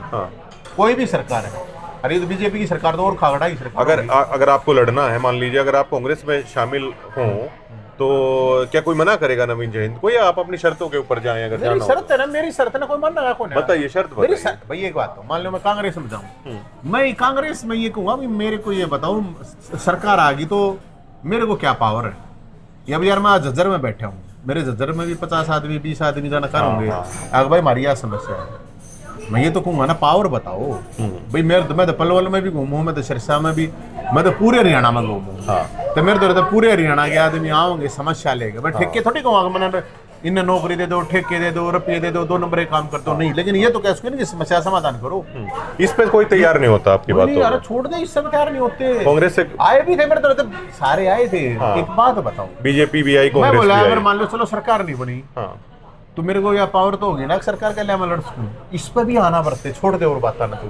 कोई भी सरकार है, अरे तो बीजेपी की सरकार तो और खागड़ा की सरकार। अगर आपको लड़ना है, मान लीजिए अगर आप कांग्रेस में शामिल हो तो क्या कोई मना करेगा नवीन जयहिंद को, या आप अपनी शर्तों के ऊपर जाएं? अगर मेरी शर्त है ना, मेरी शर्त है ना, कोई मना कौन है? बताइए शर्त बताइए। भाई एक बात, मान लो मैं कांग्रेस में जाऊं, मैं कांग्रेस में ये कहूंगा भी मेरे को ये बताओ, सरकार आ गई तो मेरे को क्या पावर है। या यार मैं झज्जर में बैठा हूँ, मेरे झज्जर में भी 50 आदमी 20 आदमी जाना कर होंगे, अगर भाई हमारी यह समस्या है, मैं ये तो कहूंगा ना पावर बताओ भाई। मैं तो पलवल में भी घूमू, मैं तो सिरसा में भी, मैं तो पूरे हरियाणा में घूमू। तो मेरे तो पूरे हरियाणा के आदमी आओगे समस्या लेके, मैं ठेके थोड़ी कहूँगा मैंने इन्हें नौकरी दे दो, ठेके दे दो, रुपये दे दो, 2 नंबर काम कर दो, नहीं। लेकिन ये तो कह सकते कि समस्या समाधान करो, इस पे कोई तैयार नहीं होता आपकी बात? यार छोड़ दे, इससे तैयार नहीं होते। कांग्रेस से आए भी थे मेरे तो सारे आए थे। एक बात बताओ, बीजेपी भी आई, कांग्रेस मैं बोला भी अगर आई। मान लो चलो सरकार नहीं बनी तो मेरे को या पावर तो होगी ना सरकार के लिए मैं लड़ सकूं, इस पर भी आना पड़ते। छोड़ दे और बात ना, तू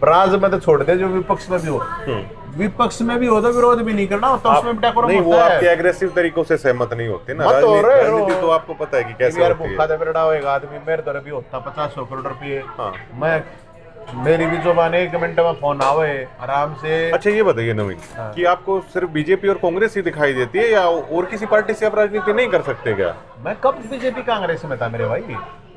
राज में तो छोड़ दे, जो विपक्ष में भी हो, विपक्ष में भी हो तो विरोध भी नहीं करना होता, उसमें डेकोरम नहीं, वो होता है। आपके एग्रेसिव तरीकों से सहमत नहीं होते ना। मत हो रहे हो। राजनीति तो आपको पता है कि कैसे यार होती है। भूखा दबेड़ा होएगा आदमी, मेरे तो भी होता 50-100 करोड़ रुपये, मैं मेरी भी जुबान 1 मिनट में फोन आवे आराम से। अच्छा ये बताइए नवीन, कि आपको सिर्फ बीजेपी और कांग्रेस ही दिखाई देती है, या और किसी पार्टी से आप राजनीति नहीं कर सकते क्या? मैं कब बीजेपी कांग्रेस में था मेरे भाई?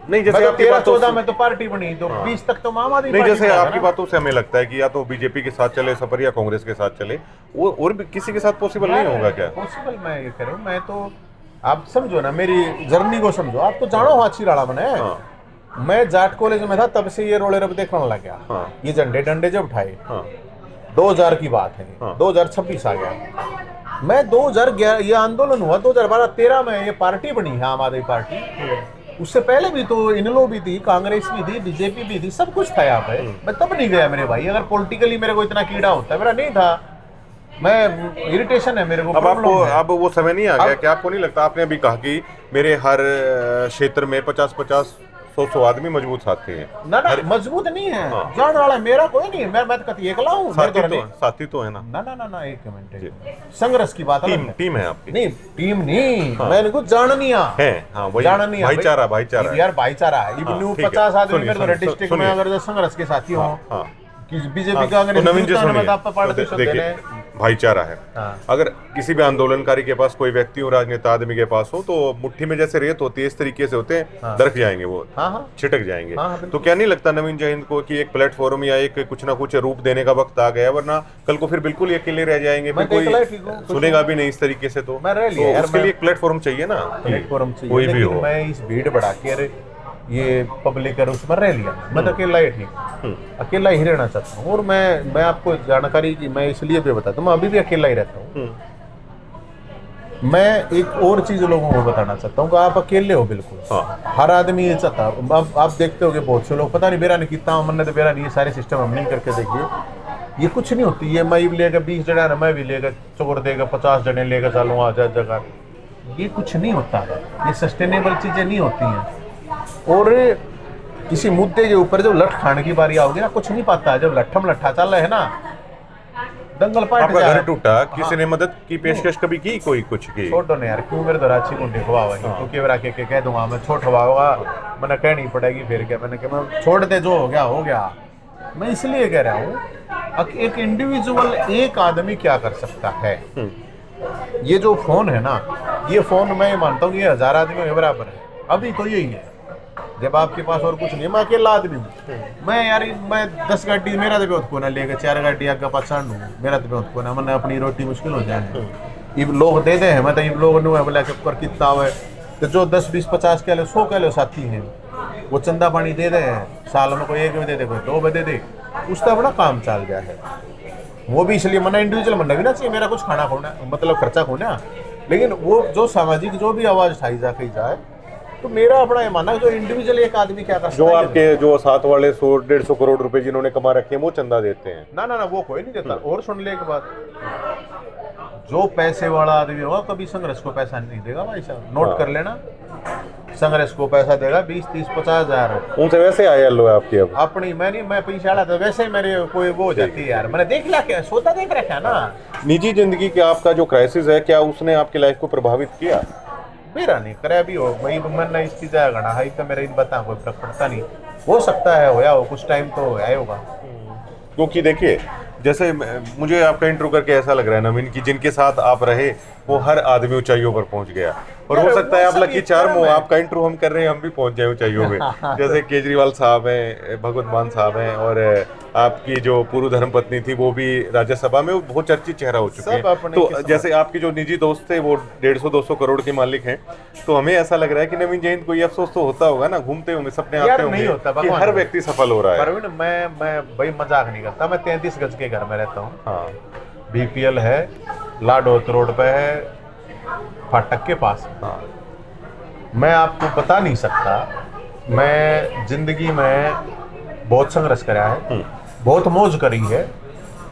नहीं, जैसे आपकी 13-14 में तो पार्टी बनी, तो 20 तक तो आम आदमी नहीं, पार्टी जैसे में था आपकी ना। बातों से हमें लगता है कि या तो बीजेपी के साथ चले सफर या कांग्रेस के साथ चले, और भी किसी के साथ पॉसिबल नहीं होगा क्या? पॉसिबल मैं ये कह रहा हूँ, मैं तो आप समझो ना मेरी जर्नी को समझो। आप तो जानो हाथी राड़ा बने, मैं जाट कॉलेज में था तब से ये रोले रब देखने लग गया। ये झंडे डंडे जब उठाए 2000 की बात है, 2026 आ गया। मैं 2011 ये आंदोलन हुआ, 2012-13 में ये पार्टी बनी है आम आदमी पार्टी। उससे पहले भी तो इनेलो भी थी, कांग्रेस भी थी, बीजेपी भी थी, सब कुछ था यहाँ पे। मैं तब नहीं गया मेरे भाई। अगर पॉलिटिकली मेरे को इतना कीड़ा होता, मेरा नहीं था। मैं इरिटेशन है मेरे को, अब आपको problem है। अब वो समय नहीं आ गया कि आपको नहीं लगता, आपने अभी कहा कि मेरे हर क्षेत्र में 50-50 100 आदमी मजबूत साथी हैं। ना ना मजबूत नहीं है, हाँ। जान वाला मेरा कोई नहीं है, मैं तो कभी अकेला हूँ। साथी तो है ना। ना ना ना ना एक मिनट, संघर्ष की बात अलग है। टीम है आपकी। नहीं टीम नहीं, हाँ। मैंने कुछ जाननिया है। हाँ वही जाननिया भाईचारा यार, भाईचारा है। हाँ, इवन ठीक है। 50 आदमी सुनिए, मेरे सुनिए, डिस्ट्रिक्ट में सुनिए। अगर जो संघर्ष के साथी हो, हाँ कि बीजेपी हाँ, का अगर तो नवीन जी हिंदुस्तान में सुनिए, आप पार्टिशन दे रहे हैं। भाईचारा है। हाँ। अगर किसी भी आंदोलनकारी के पास कोई व्यक्ति हो, राजनेता आदमी के पास हो, तो मुट्ठी में जैसे रेत होती है इस तरीके से होते हैं, हाँ। दरक जाएंगे वो, हाँ हाँ छिटक जाएंगे। हाँ, बिल्कुल। तो क्या नहीं लगता नवीन जयहिंद को कि एक प्लेटफॉर्म या एक कुछ ना कुछ रूप देने का वक्त आ गया, वरना कल को फिर बिल्कुल ये अकेले रह जाएंगे, फिर मैं तो अकेला ही कोई ठीक हूँ, सुनेगा भी नहीं इस तरीके से। तो मैं रह लिया यार, उसके मैं- लिए एक प्लेटफॉर्म चाहिए ना, प्लेटफॉर्म चाहिए, कोई भी लेकिन हो। मैं इस भीड़ बढ़ा के अरे ये पब्लिक है उसमें रह लिया, मैं तो अकेला ही ठीक, अकेला ही रहना चाहता हूँ। और मैं आपको जानकारी की मैं इसलिए भी बताता हूँ, मैं अभी भी अकेला ही रहता हूँ। मैं एक और चीज लोगों को बताना चाहता हूँ कि आप अकेले हो बिल्कुल। हाँ। हर आदमी ये चाहता है। अब आप देखते हो कि बहुत से लोग पता नहीं बेरा नहीं कितना मन तो बेरा नहीं, ये सारे सिस्टम हम नहीं करके देखिए, ये कुछ नहीं होती। ये मैं भी लेगा 20 जने ना, मैं भी लेगा चोर देगा 50 जने लेगा, चलो आ जा जगह, ये कुछ नहीं होता। ये सस्टेनेबल चीजें नहीं होती हैं। और किसी मुद्दे के ऊपर जब लठ खाने की बारी आओगी ना, कुछ नहीं पाता है। जब लट्ठम लट्ठा चल रहा है ना, दंगल पाट आपका जाए। घर टूटा, किसी ने मदद की पेशकश कभी की, कोई कुछ की? छोटो ने यार, क्यों मेरे दराची को दिखवा वही तो केवरा के कह दूंगा मैं, छोट होगा मैंने कहनी पड़ेगी फिर क्या। मैंने कहा मैं छोड़ दे, जो हो गया हो गया। मैं इसलिए कह रहा हूँ एक इंडिविजुअल, एक आदमी क्या कर सकता है। ये जो फोन है ना, ये फोन मैं मानता हूँ कि 1000 आदमियों के बराबर है। अभी तो यही है, जब आपके पास और कुछ नहीं, मैं अकेला आदमी हूँ। मैं यार मैं 10 गाड़ी मेरा तो बहुत को ना लेकर 4 गाड़ी आगे पछाड़ लूँ, मेरा तो बहुत को ना, मैंने अपनी रोटी मुश्किल हो जाए। इब लोग दे दे हैं, मैं तो इब लोग ने बोला कि पर कितना हुआ, तो जो 10 20 50 के लो 100 के लो साथी हैं, वो चंदा पानी दे दे, साल में कोई 1 भी दे दे, कोई 2 भी दे दे, उसका बड़ा काम चल गया है। वो भी इसलिए मना इंडिविजुअल मनना भी ना चाहिए, मेरा कुछ खाना खोना मतलब खर्चा खोना, लेकिन वो जो सामाजिक जो भी आवाज उठाई जा कही जाए, तो मेरा अपना ये मानना है जो इंडिविजुअल एक आदमी क्या कर सकता जो है। आपके जो साथ वाले 100-150 करोड़ रुपए जिन्होंने कमा रखे हैं वो चंदा देते हैं? ना ना ना, वो कोई नहीं देता। और सुन ले एक बात, जो पैसे वाला आदमी होगा कभी संघर्ष को पैसा नहीं देगा भाई साहब, नोट कर लेना। संघर्ष को पैसा देगा 20 30 50 हजार। उनसे वैसे आया लो आपकी अब अपनी मैं पैसे वाला तो वैसे मेरे कोई वो हो जाती है यार, मैंने देख लिया, क्या सोता देख रखा है ना। निजी जिंदगी के आपका जो क्राइसिस है, क्या उसने आपकी लाइफ को प्रभावित किया? मेरा नहीं करे अभी हो वही मन नहीं इसकी जाएगा ना, हाई तो मेरे इन बता कोई फर्क पड़ता नहीं। हो सकता है होया हो, कुछ टाइम तो होया होगा। क्योंकि देखिए, जैसे मुझे आपका इंट्रो करके ऐसा लग रहा है नवीन कि जिनके साथ आप रहे वो हर आदमी ऊंचाइयों पर पहुंच गया, और हो सकता है आप लकी चार्म हो, आपका इंट्रो हम कर रहे हैं, हम भी पहुंच जाए ऊंचाइयों में। जैसे केजरीवाल साहब हैं, भगवत मान साहब हैं, और आपकी जो पूर्व धर्मपत्नी थी वो भी राज्यसभा में बहुत चर्चित चेहरा हो चुके हैं। तो जैसे आपके जो निजी दोस्त थे वो 150-200 करोड़ के मालिक हैं, तो हमें ऐसा लग रहा है कि नवीन जयहिंद को ये अफसोस तो होता होगा ना, घूमते होंगे, सपने आते होंगे कि हर व्यक्ति सफल हो रहा है। परवीन, मैं भाई मजाक नहीं करता, मैं 33 गज के घर में रहता हूँ। हाँ। बीपीएल है, लाडोत रोड पे है, फाटक के पास। हाँ। मैं आपको बता नहीं सकता, मैं जिंदगी में बहुत संघर्ष करा है, बहुत मौज करी है।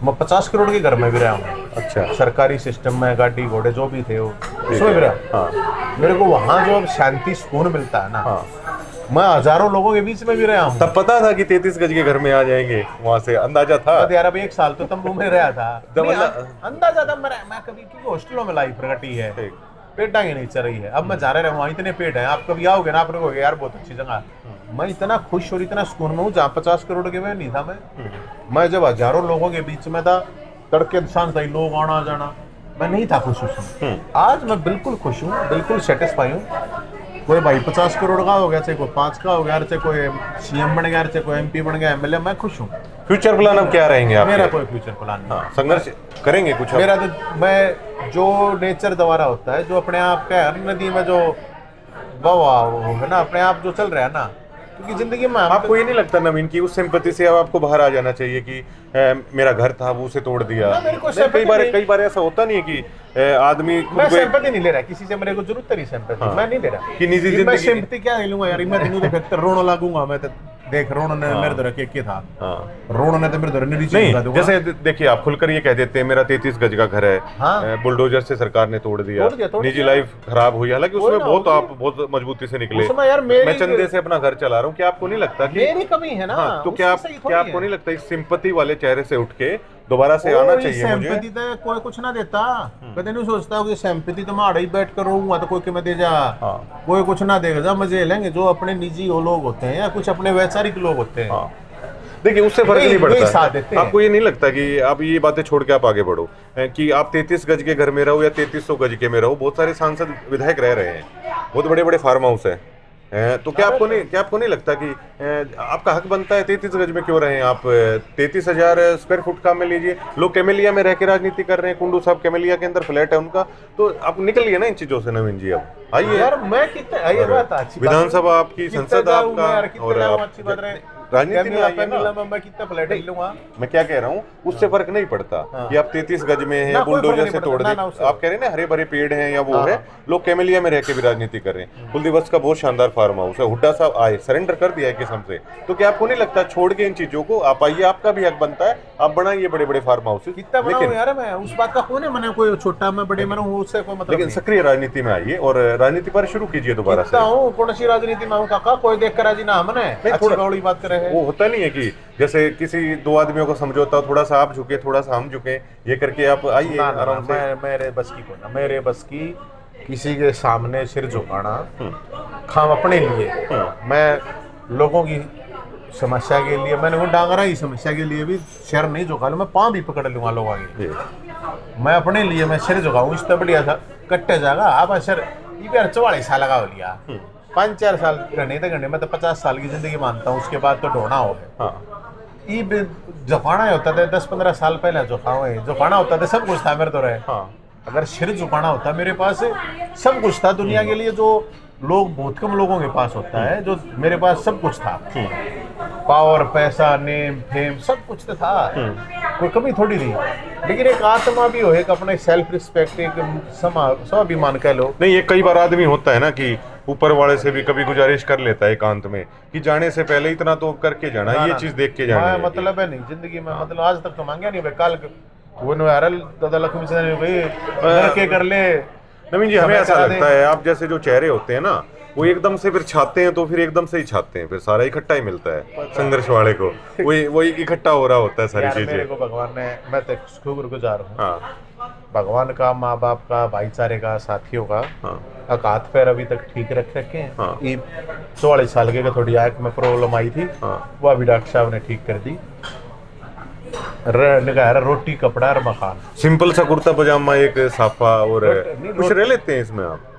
मैं 50 करोड़ के घर में भी रहा हूँ। अच्छा। सरकारी सिस्टम में गाड़ी घोड़े जो भी थे वो उसमें भी रहा। हाँ। मेरे को वहाँ जो शांति सुकून मिलता है ना, हाँ। मैं हजारों लोगों के बीच में भी रहा हूँ। तब पता था कि 33 गज के घर में आ जाएंगे, वहां से अंदाजा था? यार अभी 1 साल तो तंबू में रहा था, जब अंदाजा था। मैं कभी क्योंकि हॉस्टलों में लाइफ कटी है, पेट टांगे नहीं चल रही है। अब मैं जा रहा हूँ, वहाँ इतने पेट हैं, आप कभी आओगे ना, आप रहोगे यार बहुत अच्छी जगह। मैं इतना खुश और इतना सुकून में हूँ जहाँ 50 करोड़ के में नहीं था। मैं जब हजारों लोगों के बीच में था, तड़के शांत ही लोग आना जाना, मैं नहीं था खुश उसमें। आज मैं बिल्कुल खुश हूँ, बिल्कुल सेटिस्फाई हूँ। कोई भाई 50 करोड़ का हो गया, चाहे कोई 5 का हो गया, चाहे कोई सीएम बन गया, चाहे कोई एमपी बन गया, एमएलए, मैं खुश हूँ। फ्यूचर प्लान अब क्या रहेंगे आपके? मेरा कोई फ्यूचर प्लान नहीं। हाँ, संघर्ष करेंगे कुछ? मेरा तो मैं जो नेचर द्वारा होता है, जो अपने आप का हर नदी में जो बहाव है ना, अपने आप जो चल रहा है ना, क्योंकि जिंदगी में आपको ये नहीं लगता नवीन की उस सिंपैथी से अब आपको बाहर आ जाना चाहिए कि मेरा घर था वो उसे तोड़ दिया? कई बार ऐसा होता नहीं है कि आदमी मैं सिंपैथी नहीं ले रहा किसी से, मेरे को जरूरत नहीं सिंपैथी। मैं नहीं ले रहा कि निजी मैं जिंदगी सिंपैथी क्या लूंगा यार, मैं दिन तो रोने लगूंगा मैं तो। देख रोण ने मेरे दर के था, हाँ रोण ने तो मेरे दर नीचे नहीं, लगा दूंगा। जैसे देखिए आप खुलकर ये कह देते हैं मेरा 33 गज का घर है, हाँ। बुलडोजर से सरकार ने तोड़ दिया, निजी लाइफ खराब हुई, हालांकि उसमें बहुत आप बहुत मजबूती से निकले। उसमें यार मैं चंदे से अपना घर चला रहा हूँ, क्या आपको नहीं लगता कि मेरी कमी है ना? हाँ, तो क्या आपको नहीं लगता इस सिंपैथी वाले चेहरे से उठ के दोबारा से आना चाहिए मुझे? सिंपैथी तो कोई कुछ ना देता, कभी नहीं सोचता कि सिंपैथी तो मैं आड़े ही बैठ कर रहूंगा तो कोई के मैं दे जा, कोई कुछ ना देगा जा, मजे लेंगे जो अपने निजी वो लोग होते हैं या कुछ अपने वैचारिक लोग होते हैं। देखिए उससे फर्क नहीं पड़ता। साथ देते हैं। आपको ये नहीं लगता कि आप ये बातें छोड़ के आप आगे बढ़ो कि आप 33 गज के घर में रहो या 3300 गज के में रहो, बहुत सारे सांसद विधायक रह रहे हैं, बहुत बड़े बड़े फार्म हाउस है, तो क्या आपको नहीं लगता कि आपका हक बनता है 33 गज में क्यों रहे आप? 33,000 स्क्वायर फुट का में लीजिए, लोग कैमेलिया में रह के राजनीति कर रहे हैं, कुंडू साहब कैमेलिया के अंदर फ्लैट है उनका, तो आप निकलिए ना इन चीजों से नवीन जी। अब आइए यार, मैं कितने आइए बात अच्छी विधानसभा आपकी, संसद आपका, और अच्छी बात रहे राजनीति में आइए ना। मैं कितना फ्लैट लूंगा, मैं क्या कह रहा हूँ, उससे फर्क नहीं पड़ता कि आप 33 गज में हैं, बुलडोजर से तोड़ दे। आप कह रहे हैं ना हरे भरे पेड़ हैं या वो है, लोग कैमेलिया में रह के भी राजनीति कर रहे हैं। कुल दिवस का बहुत शानदार फार्म हाउस है, हुड्डा साहब आए, सरेंडर कर दिया है किस्म से, तो क्या आपको नहीं लगता छोड़ के इन चीजों को आप आइए, आपका भी हक बनता है, आप बनाइए बड़े बड़े फार्म हाउस। कितना बनाऊं यार मैं, उस बात का कौन है, मैंने कोई छोटा मैं बड़े में हूं उससे कोई मतलब लेकिन सक्रिय राजनीति में आइए और राजनीति पर शुरू कीजिए दोबारा से। कौन सी राजनीति में हूँ काका, कोई देख कर राजी ना हमने थोड़ा बड़ी बात करे है। वो होता नहीं है कि जैसे किसी दो आदमियों को समझौता, थोड़ा सा आप झुके थोड़ा सा हम झुके, ये करके आप आइए आराम से। मेरे बस की कोई ना, मेरे बस की किसी के सामने सिर झुकाना खाम अपने लिए, मैं लोगों की समस्या के लिए, मैंने वो डांगरा की समस्या के लिए भी सिर नहीं झुका लूँ, मैं पाँव भी पकड़ लूंगा लोगों के, मैं अपने लिए मैं सिर झुकाऊँ, इस तो बढ़िया था कट्टे जाएगा आप सर। ये 44 साल लगा लिया, 5-4 साल घने तो घने, मैं तो 50 साल की जिंदगी मानता हूँ, उसके बाद तो ढोना हो है। ये झुकाना होता था 10-15 साल पहले, झुकाना होता था, सब कुछ था मेरे तो रहे। अगर सिर झुकाना होता मेरे पास सब कुछ था दुनिया के लिए, जो लोग बहुत कम लोगों के पास होता है, जो मेरे पास सब कुछ था, पावर, पैसा, नेम, फेम, सब कुछ तो था, कोई कमी थोड़ी थी। लेकिन एक आत्मा भी हो, एक अपना सेल्फ रिस्पेक्ट, एक स्वाभिमान कह लो। नहीं, ये कई बार आदमी होता है ना कि ऊपर वाले से भी कभी गुजारिश कर लेता है एकांत में कि जाने से पहले इतना तो करके जाना, ये चीज देख के जाना, मतलब है नहीं जिंदगी में, मतलब आज तक तो मांगा नहीं भाई, कल वो दादा लक्ष्मी से भाई कर ले। नवीन जी, हमें ऐसा लगता है आप जैसे जो चेहरे होते हैं ना, वो एकदम से फिर छाते हैं तो फिर एकदम से ही छाते हैं, फिर सारा इकट्ठा ही मिलता है संघर्ष वाले को, वही इकट्ठा हो रहा होता है सारी चीजें। मेरे को भगवान ने, मैं तो शुक्रगुजार हूँ भगवान का, माँ बाप का, भाईचारे का, साथियों का, हाथ पैर अभी तक ठीक रख रखे हैं। ये 44 साल के थोड़ी आंख में प्रॉब्लम आई थी, वो अभी डॉक्टर साहब ने ठीक कर दी। रोटी, कपड़ा और मकान, सिंपल सा कुर्ता पजामा, एक साफा, और कुछ रह लेते हैं इसमें आप।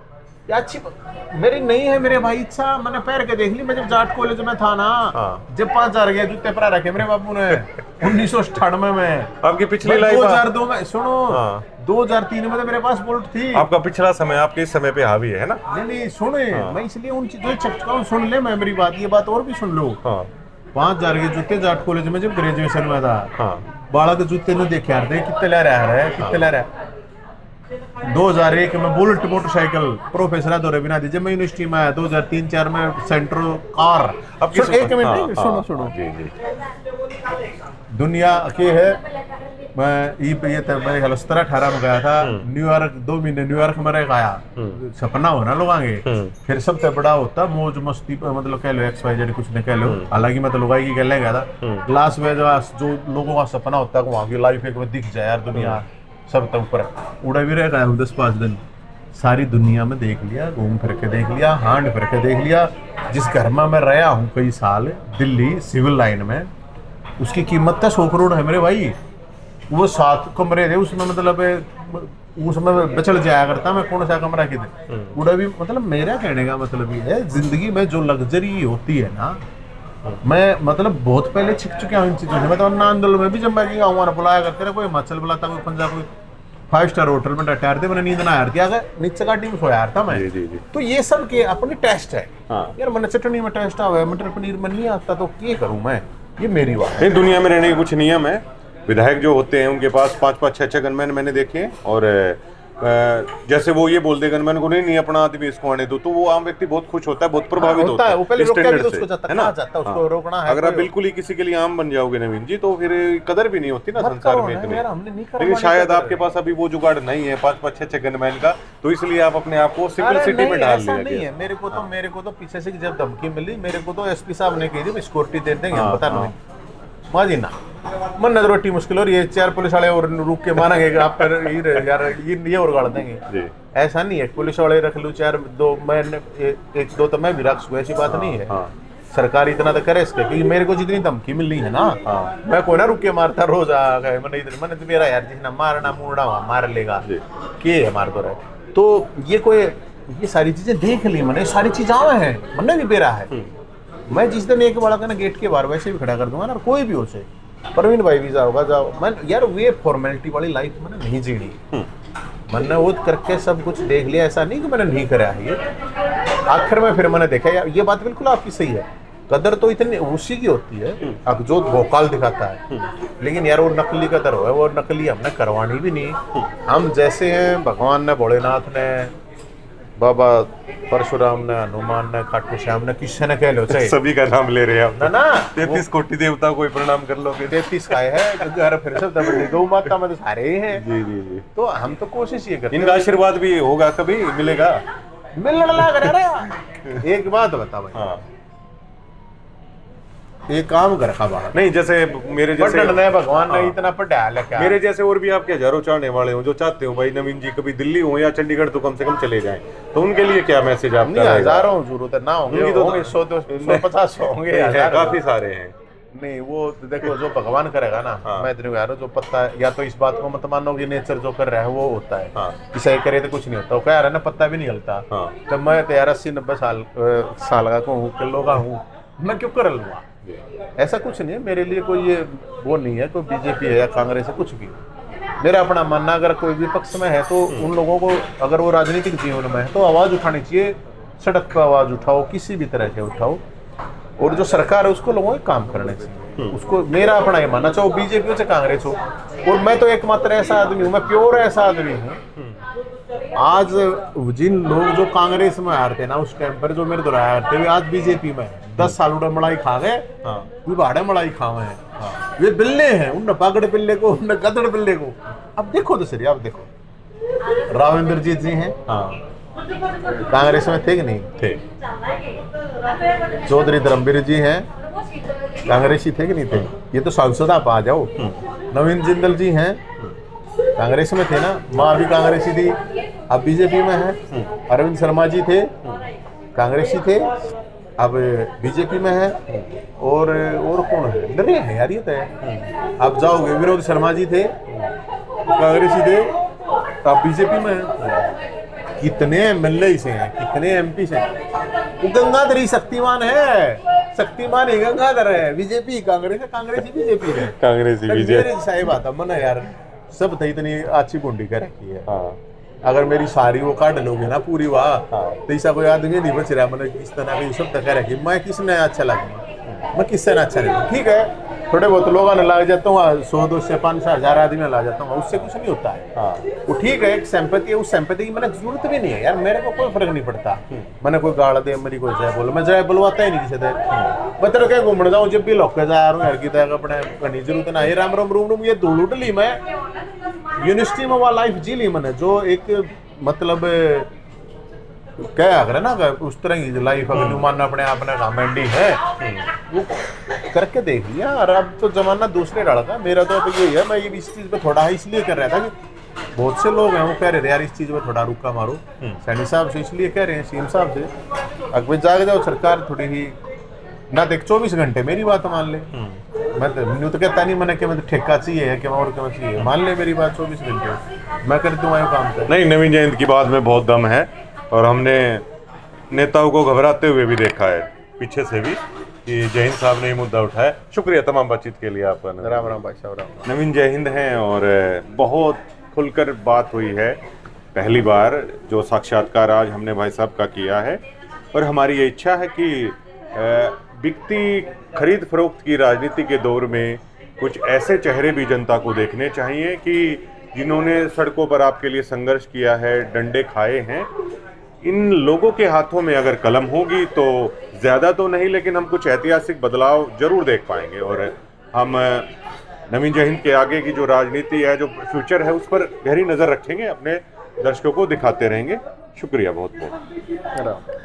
अच्छी मेरी नहीं है मेरे भाई, इच्छा मैंने पैर के देख ली। मैं जब जाट कॉलेज में था ना, जब 5,000 के जूते परा रखे मेरे बापू ने 1998 में। आपकी पिछली लाइफ 2002 में, सुनो 2003 में तो मेरे पास बुलेट थी। आपका पिछला समय आपके इस समय पे हावी है ना? नहीं सुने, मैं इसलिए उन चीजों चक्का हूँ, सुन ले मैं मेरी बात, ये बात और भी सुन लो। 5,000 के जूते जाट कॉलेज में जब ग्रेजुएशन में था, बाड़ा के जूते ने देखे यार, देख कितने ले रहा है, कितने ले रहा है। 2001 में बुलेट मोटरसाइकिल प्रोफेसर दौरे बिना दी, जब मैं यूनिवर्सिटी में आया 2003-4 में सेंट्रो कार। अब एक मिनट सुनो दुनिया के है, मैं ये मेरे ख्याल 17-18 में गया था न्यूयॉर्क, 2 महीने न्यूयॉर्क में रह आया। सपना हो ना लोग आगे, फिर सबसे बड़ा होता मौज मस्ती, मतलब कह लो XYZ कुछ न कह लो, हालांकि मैं तो लोग की कहने गया था लास वेगास, जो लोगों का सपना होता है वहाँ की लाइफ एक बार दिख जाए यार, दुनिया सब तो ऊपर उड़ा भी रह गया हूँ 10-5 दिन, सारी दुनिया में देख लिया, घूम फिर के देख लिया, हांड फिर के देख लिया। जिस घर में मैं रहा हूँ कई साल, दिल्ली सिविल लाइन में, उसकी कीमत था 100 करोड़ है मेरे भाई। वो 7 कमरे थे उसमें, मतलब उसमें बचल जाया करता मैं कौन सा कमरा किधर उड़ा भी। मतलब मेरा कहने का मतलब ये है, जिंदगी में जो लग्जरी होती है ना, मैं मतलब बहुत पहले छिप चुका हूँ इन चीज़ों से। मैं तो आंदोलन में भी जब मैं गाँव बुलाया करते थे, कोई हिमाचल बुलाता, कोई पंजाब, कोई 5 स्टार होटल में डटार थे, मैंने नींद ना आती, अगर नीचे गाड़ी में सोया था मैं। जी। तो ये सब के अपनी टेस्ट है यार, मैंने चटनी में टेस्ट आवे, मटर पनीर में नहीं आता, तो क्या करूँ मैं, ये मेरी बात है। दुनिया में रहने के कुछ नियम है। विधायक जो होते हैं उनके पास 5-5, 6-6 गनमैन मैंने देखे हैं, और जैसे वो ये बोल देगा मैंने को नहीं अपना आदमी इसको आने दो, तो वो आम व्यक्ति बहुत खुश होता है, बहुत प्रभावित होता है, वो पहले इस रोक के स्टैंडर्ड भी से, उसको जाता है ना? जाता उसको रोकना है। अगर आप बिल्कुल ही किसी के लिए आम बन जाओगे नवीन जी, तो फिर कदर भी नहीं होती ना संसार में इतनी। लेकिन शायद आपके पास अभी वो जुगाड़ नहीं है 5-5 6 गनमैन का, तो इसलिए आप अपने आप को सिंपलिसिटी में डाल लिया नहीं है। मेरे को तो पीछे से जब धमकी मिली, मेरे को तो एसपी साहब ने कही थी सिक्योरिटी दे देंगे, बता नहीं माजी ना मन नजर रोटी मुश्किल और ये 4 पुलिस वाले और रुक के मानेंगे आप पर यार ये और गाड़ देंगे। ऐसा नहीं है, पुलिस वाले रख लूँ 4 2 मैं 1-2 तो मैं भी रख सकूँ, ऐसी बात नहीं है। सरकार इतना तो करे इसके, क्योंकि मेरे को जितनी धमकी मिलनी है ना, मैं कोई ना रुक के मारता रोज आ गए मैंने तो मेरा यार जिसने मारना मुड़ना मार लेगा के हमारे तो रहे। तो ये सारी चीजें देख ली मैंने, सारी चीजें है मैंने भी बेरा है। मैं जिस दिन एक बड़ा ना गेट के बाहर वैसे भी खड़ा कर दूंगा ना, कोई भी हो से परवीन भाई वीजा होगा जाओ। मैं यार वे फॉर्मेलिटी वाली लाइफ मैंने नहीं जीनी, मैंने वो करके सब कुछ देख लिया। ऐसा नहीं कि मैंने नहीं करा है ये, आखिर में फिर मैंने देखा यार ये बात बिल्कुल आपकी सही है, कदर तो इतनी उसी की होती है अब जो भोकाल दिखाता है। लेकिन यार वो नकली कदर हो है, वो नकली हमने करवानी भी नहीं। हम जैसे हैं भगवान ने, भोलेनाथ ने, बाबा परशुराम ने, हनुमान ने, खाटू श्याम ने, किसी ने कह लो चाहिए, सभी का नाम ले रहे हैं ना 33 कोटि देवता को प्रणाम कर लोगे। 33 खाए है घर फिर सब गौ माता में तो सारे हैं। जी जी जी। तो हम तो कोशिश ये करते हैं, इनका आशीर्वाद भी होगा, कभी मिलेगा, मिलने लगा। एक बात बता भाई, हाँ ये काम कर रखा बाहर नहीं, जैसे मेरे जैसे भगवान ने इतना पढ़ा लिखा, मेरे जैसे और भी आपके हजारों चाहने वाले हो जो चाहते हो भाई नवीन जी कभी दिल्ली हो या चंडीगढ़ तो कम से कम चले जाएं, तो उनके लिए क्या मैसेज आपका? हजारों जरूरत ना होंगे, तो 100-250 होंगे, काफी सारे हैं। नहीं वो देखो जो भगवान करेगा ना, मैं इतनी यार जो पत्ता, या तो इस बात को मत मानो कि नेचर जो कर रहा है वो होता है, किसी करे तो कुछ नहीं होता। वो कह रहा है ना पत्ता भी नहीं हिलता, तो मैं तो यार 80-90 साल का हूँ, किलो का हूँ, मैं क्यों कर लूँगा? ऐसा कुछ नहीं है मेरे लिए, कोई ये वो नहीं है, कोई बीजेपी है या कांग्रेस है, कुछ भी। मेरा अपना मानना, अगर कोई विपक्ष में है तो उन लोगों को, अगर वो राजनीतिक जीवन में है तो आवाज़ उठानी चाहिए, सड़क पर आवाज़ उठाओ, किसी भी तरह से उठाओ, और जो सरकार है उसको लोगों को काम करने चाहिए। उसको मेरा अपना ये मानना, चाहे बीजेपी हो चाहे कांग्रेस हो। और मैं तो एकमात्र ऐसा आदमी हूँ, मैं प्योर ऐसा आदमी हूँ, आज जिन लोग जो कांग्रेस में हारते ना उस टाइम पर, जो मेरे दोहराया हारते हुए आज बीजेपी में 10 साल उड़ा मलाई खा गए, वे भाड़े मलाई खावे हैं, वे बिल्ले हैं, उन पगड़ बिल्ले को, उन गदड़ बिल्ले को। अब देखो तो सर, अब देखो राव इंद्रजीत जी हैं, कांग्रेस में थे कि नहीं थे? चौधरी धर्मवीर जी हैं, कांग्रेसी थे कि नहीं थे? ये तो सांसद आप आ जाओ। नवीन जिंदल जी हैं, कांग्रेस में थे ना, माँ भी कांग्रेसी थी, अब बीजेपी में है। अरविंद शर्मा जी थे, कांग्रेसी थे, अब बीजेपी में है। और कौन है? डरे हैं यार ये तो है। अब जाओगे, विनोद शर्मा जी थे, कांग्रेसी थे, अब बीजेपी में है। कितने एमएलए से हैं, कितने एमपी से हैं। वो गंगाधर ही शक्तिमान है, शक्तिमान ही गंगाधर है। बीजेपी कांग्रेस है, कांग्रेस ही बीजेपी है, कांग्रेस ही बीजेपी। साहिब आता मन यार, सब तो इतनी अच्छी गुंडी कर रखी है। अगर मेरी सारी वो काट लोगे ना पूरी वाह, तो ऐसा कोई आदमी नहीं बच रहा। मैंने किस तरह की सब तक रखी, मैं किसने अच्छा लगूंगा, मैं किससे ना अच्छा लगूंगा। ठीक है थोड़े बहुत लोगों ने ला जाता हूँ, 100-200 500 1000 आदमी ला जाता हूँ, उससे कुछ नहीं होता है। वो ठीक है, एक सिंपैथी है, उस सिंपैथी की मैंने जरूरत भी नहीं है यार, मेरे को कोई फर्क नहीं पड़ता। मैंने कोई गाड़ दे, मेरी कोई जय बोलो, मैं जय बुलवाता ही नहीं किसी से। मैं तेरे क्या घूमने जाऊँ, जब भी लौके जा रहा हूँ यार की तक अपने करनी जरूरत ना है। राम राम रूम रूम ये धूल उठ ली, मैं यूनिवर्सिटी में वो लाइफ जी ली मैंने, जो एक मतलब क्या अगर ना उस तरह की लाइफ अगर मानना अपने आप ने घमंडी है, वो करके देख लिया। और अब तो जमाना दूसरे डाल का, मेरा तो अब यही है, मैं ये इस चीज़ पे थोड़ा इसलिए कर रहा था कि बहुत से लोग हैं वो कह रहे थे यार इस चीज़ पे थोड़ा रुका मारो सैनी साहब से, इसलिए कह रहे हैं सीएम साहब से, अगर जाग जाओ सरकार थोड़ी ही ना देख 24 घंटे मेरी बात मान ले। मैं तो कहता नहीं मैंने कि मैं तो ठेका चाहिए कि और क्या चाहिए, मान ले मेरी बात 24 घंटे मैं कर दूँ काम कर। नहीं, नवीन जयंत की बात में बहुत दम है, और हमने नेताओं को घबराते हुए भी देखा है पीछे से भी कि जय हिंद साहब ने ये मुद्दा उठाया। शुक्रिया तमाम बातचीत के लिए आपका। राम राम भाई साहब, राम। नवीन जय हिंद हैं, और बहुत खुलकर बात हुई है, पहली बार जो साक्षात्कार आज हमने भाई साहब का किया है। और हमारी ये इच्छा है कि बिकती खरीद फरोख्त की राजनीति के दौर में कुछ ऐसे चेहरे भी जनता को देखने चाहिए कि जिन्होंने सड़कों पर आपके लिए संघर्ष किया है, डंडे खाए हैं, इन लोगों के हाथों में अगर कलम होगी तो ज़्यादा तो नहीं, लेकिन हम कुछ ऐतिहासिक बदलाव जरूर देख पाएंगे। और हम नवीन जय हिंद के आगे की जो राजनीति है, जो फ्यूचर है, उस पर गहरी नज़र रखेंगे, अपने दर्शकों को दिखाते रहेंगे। शुक्रिया बहुत बहुत।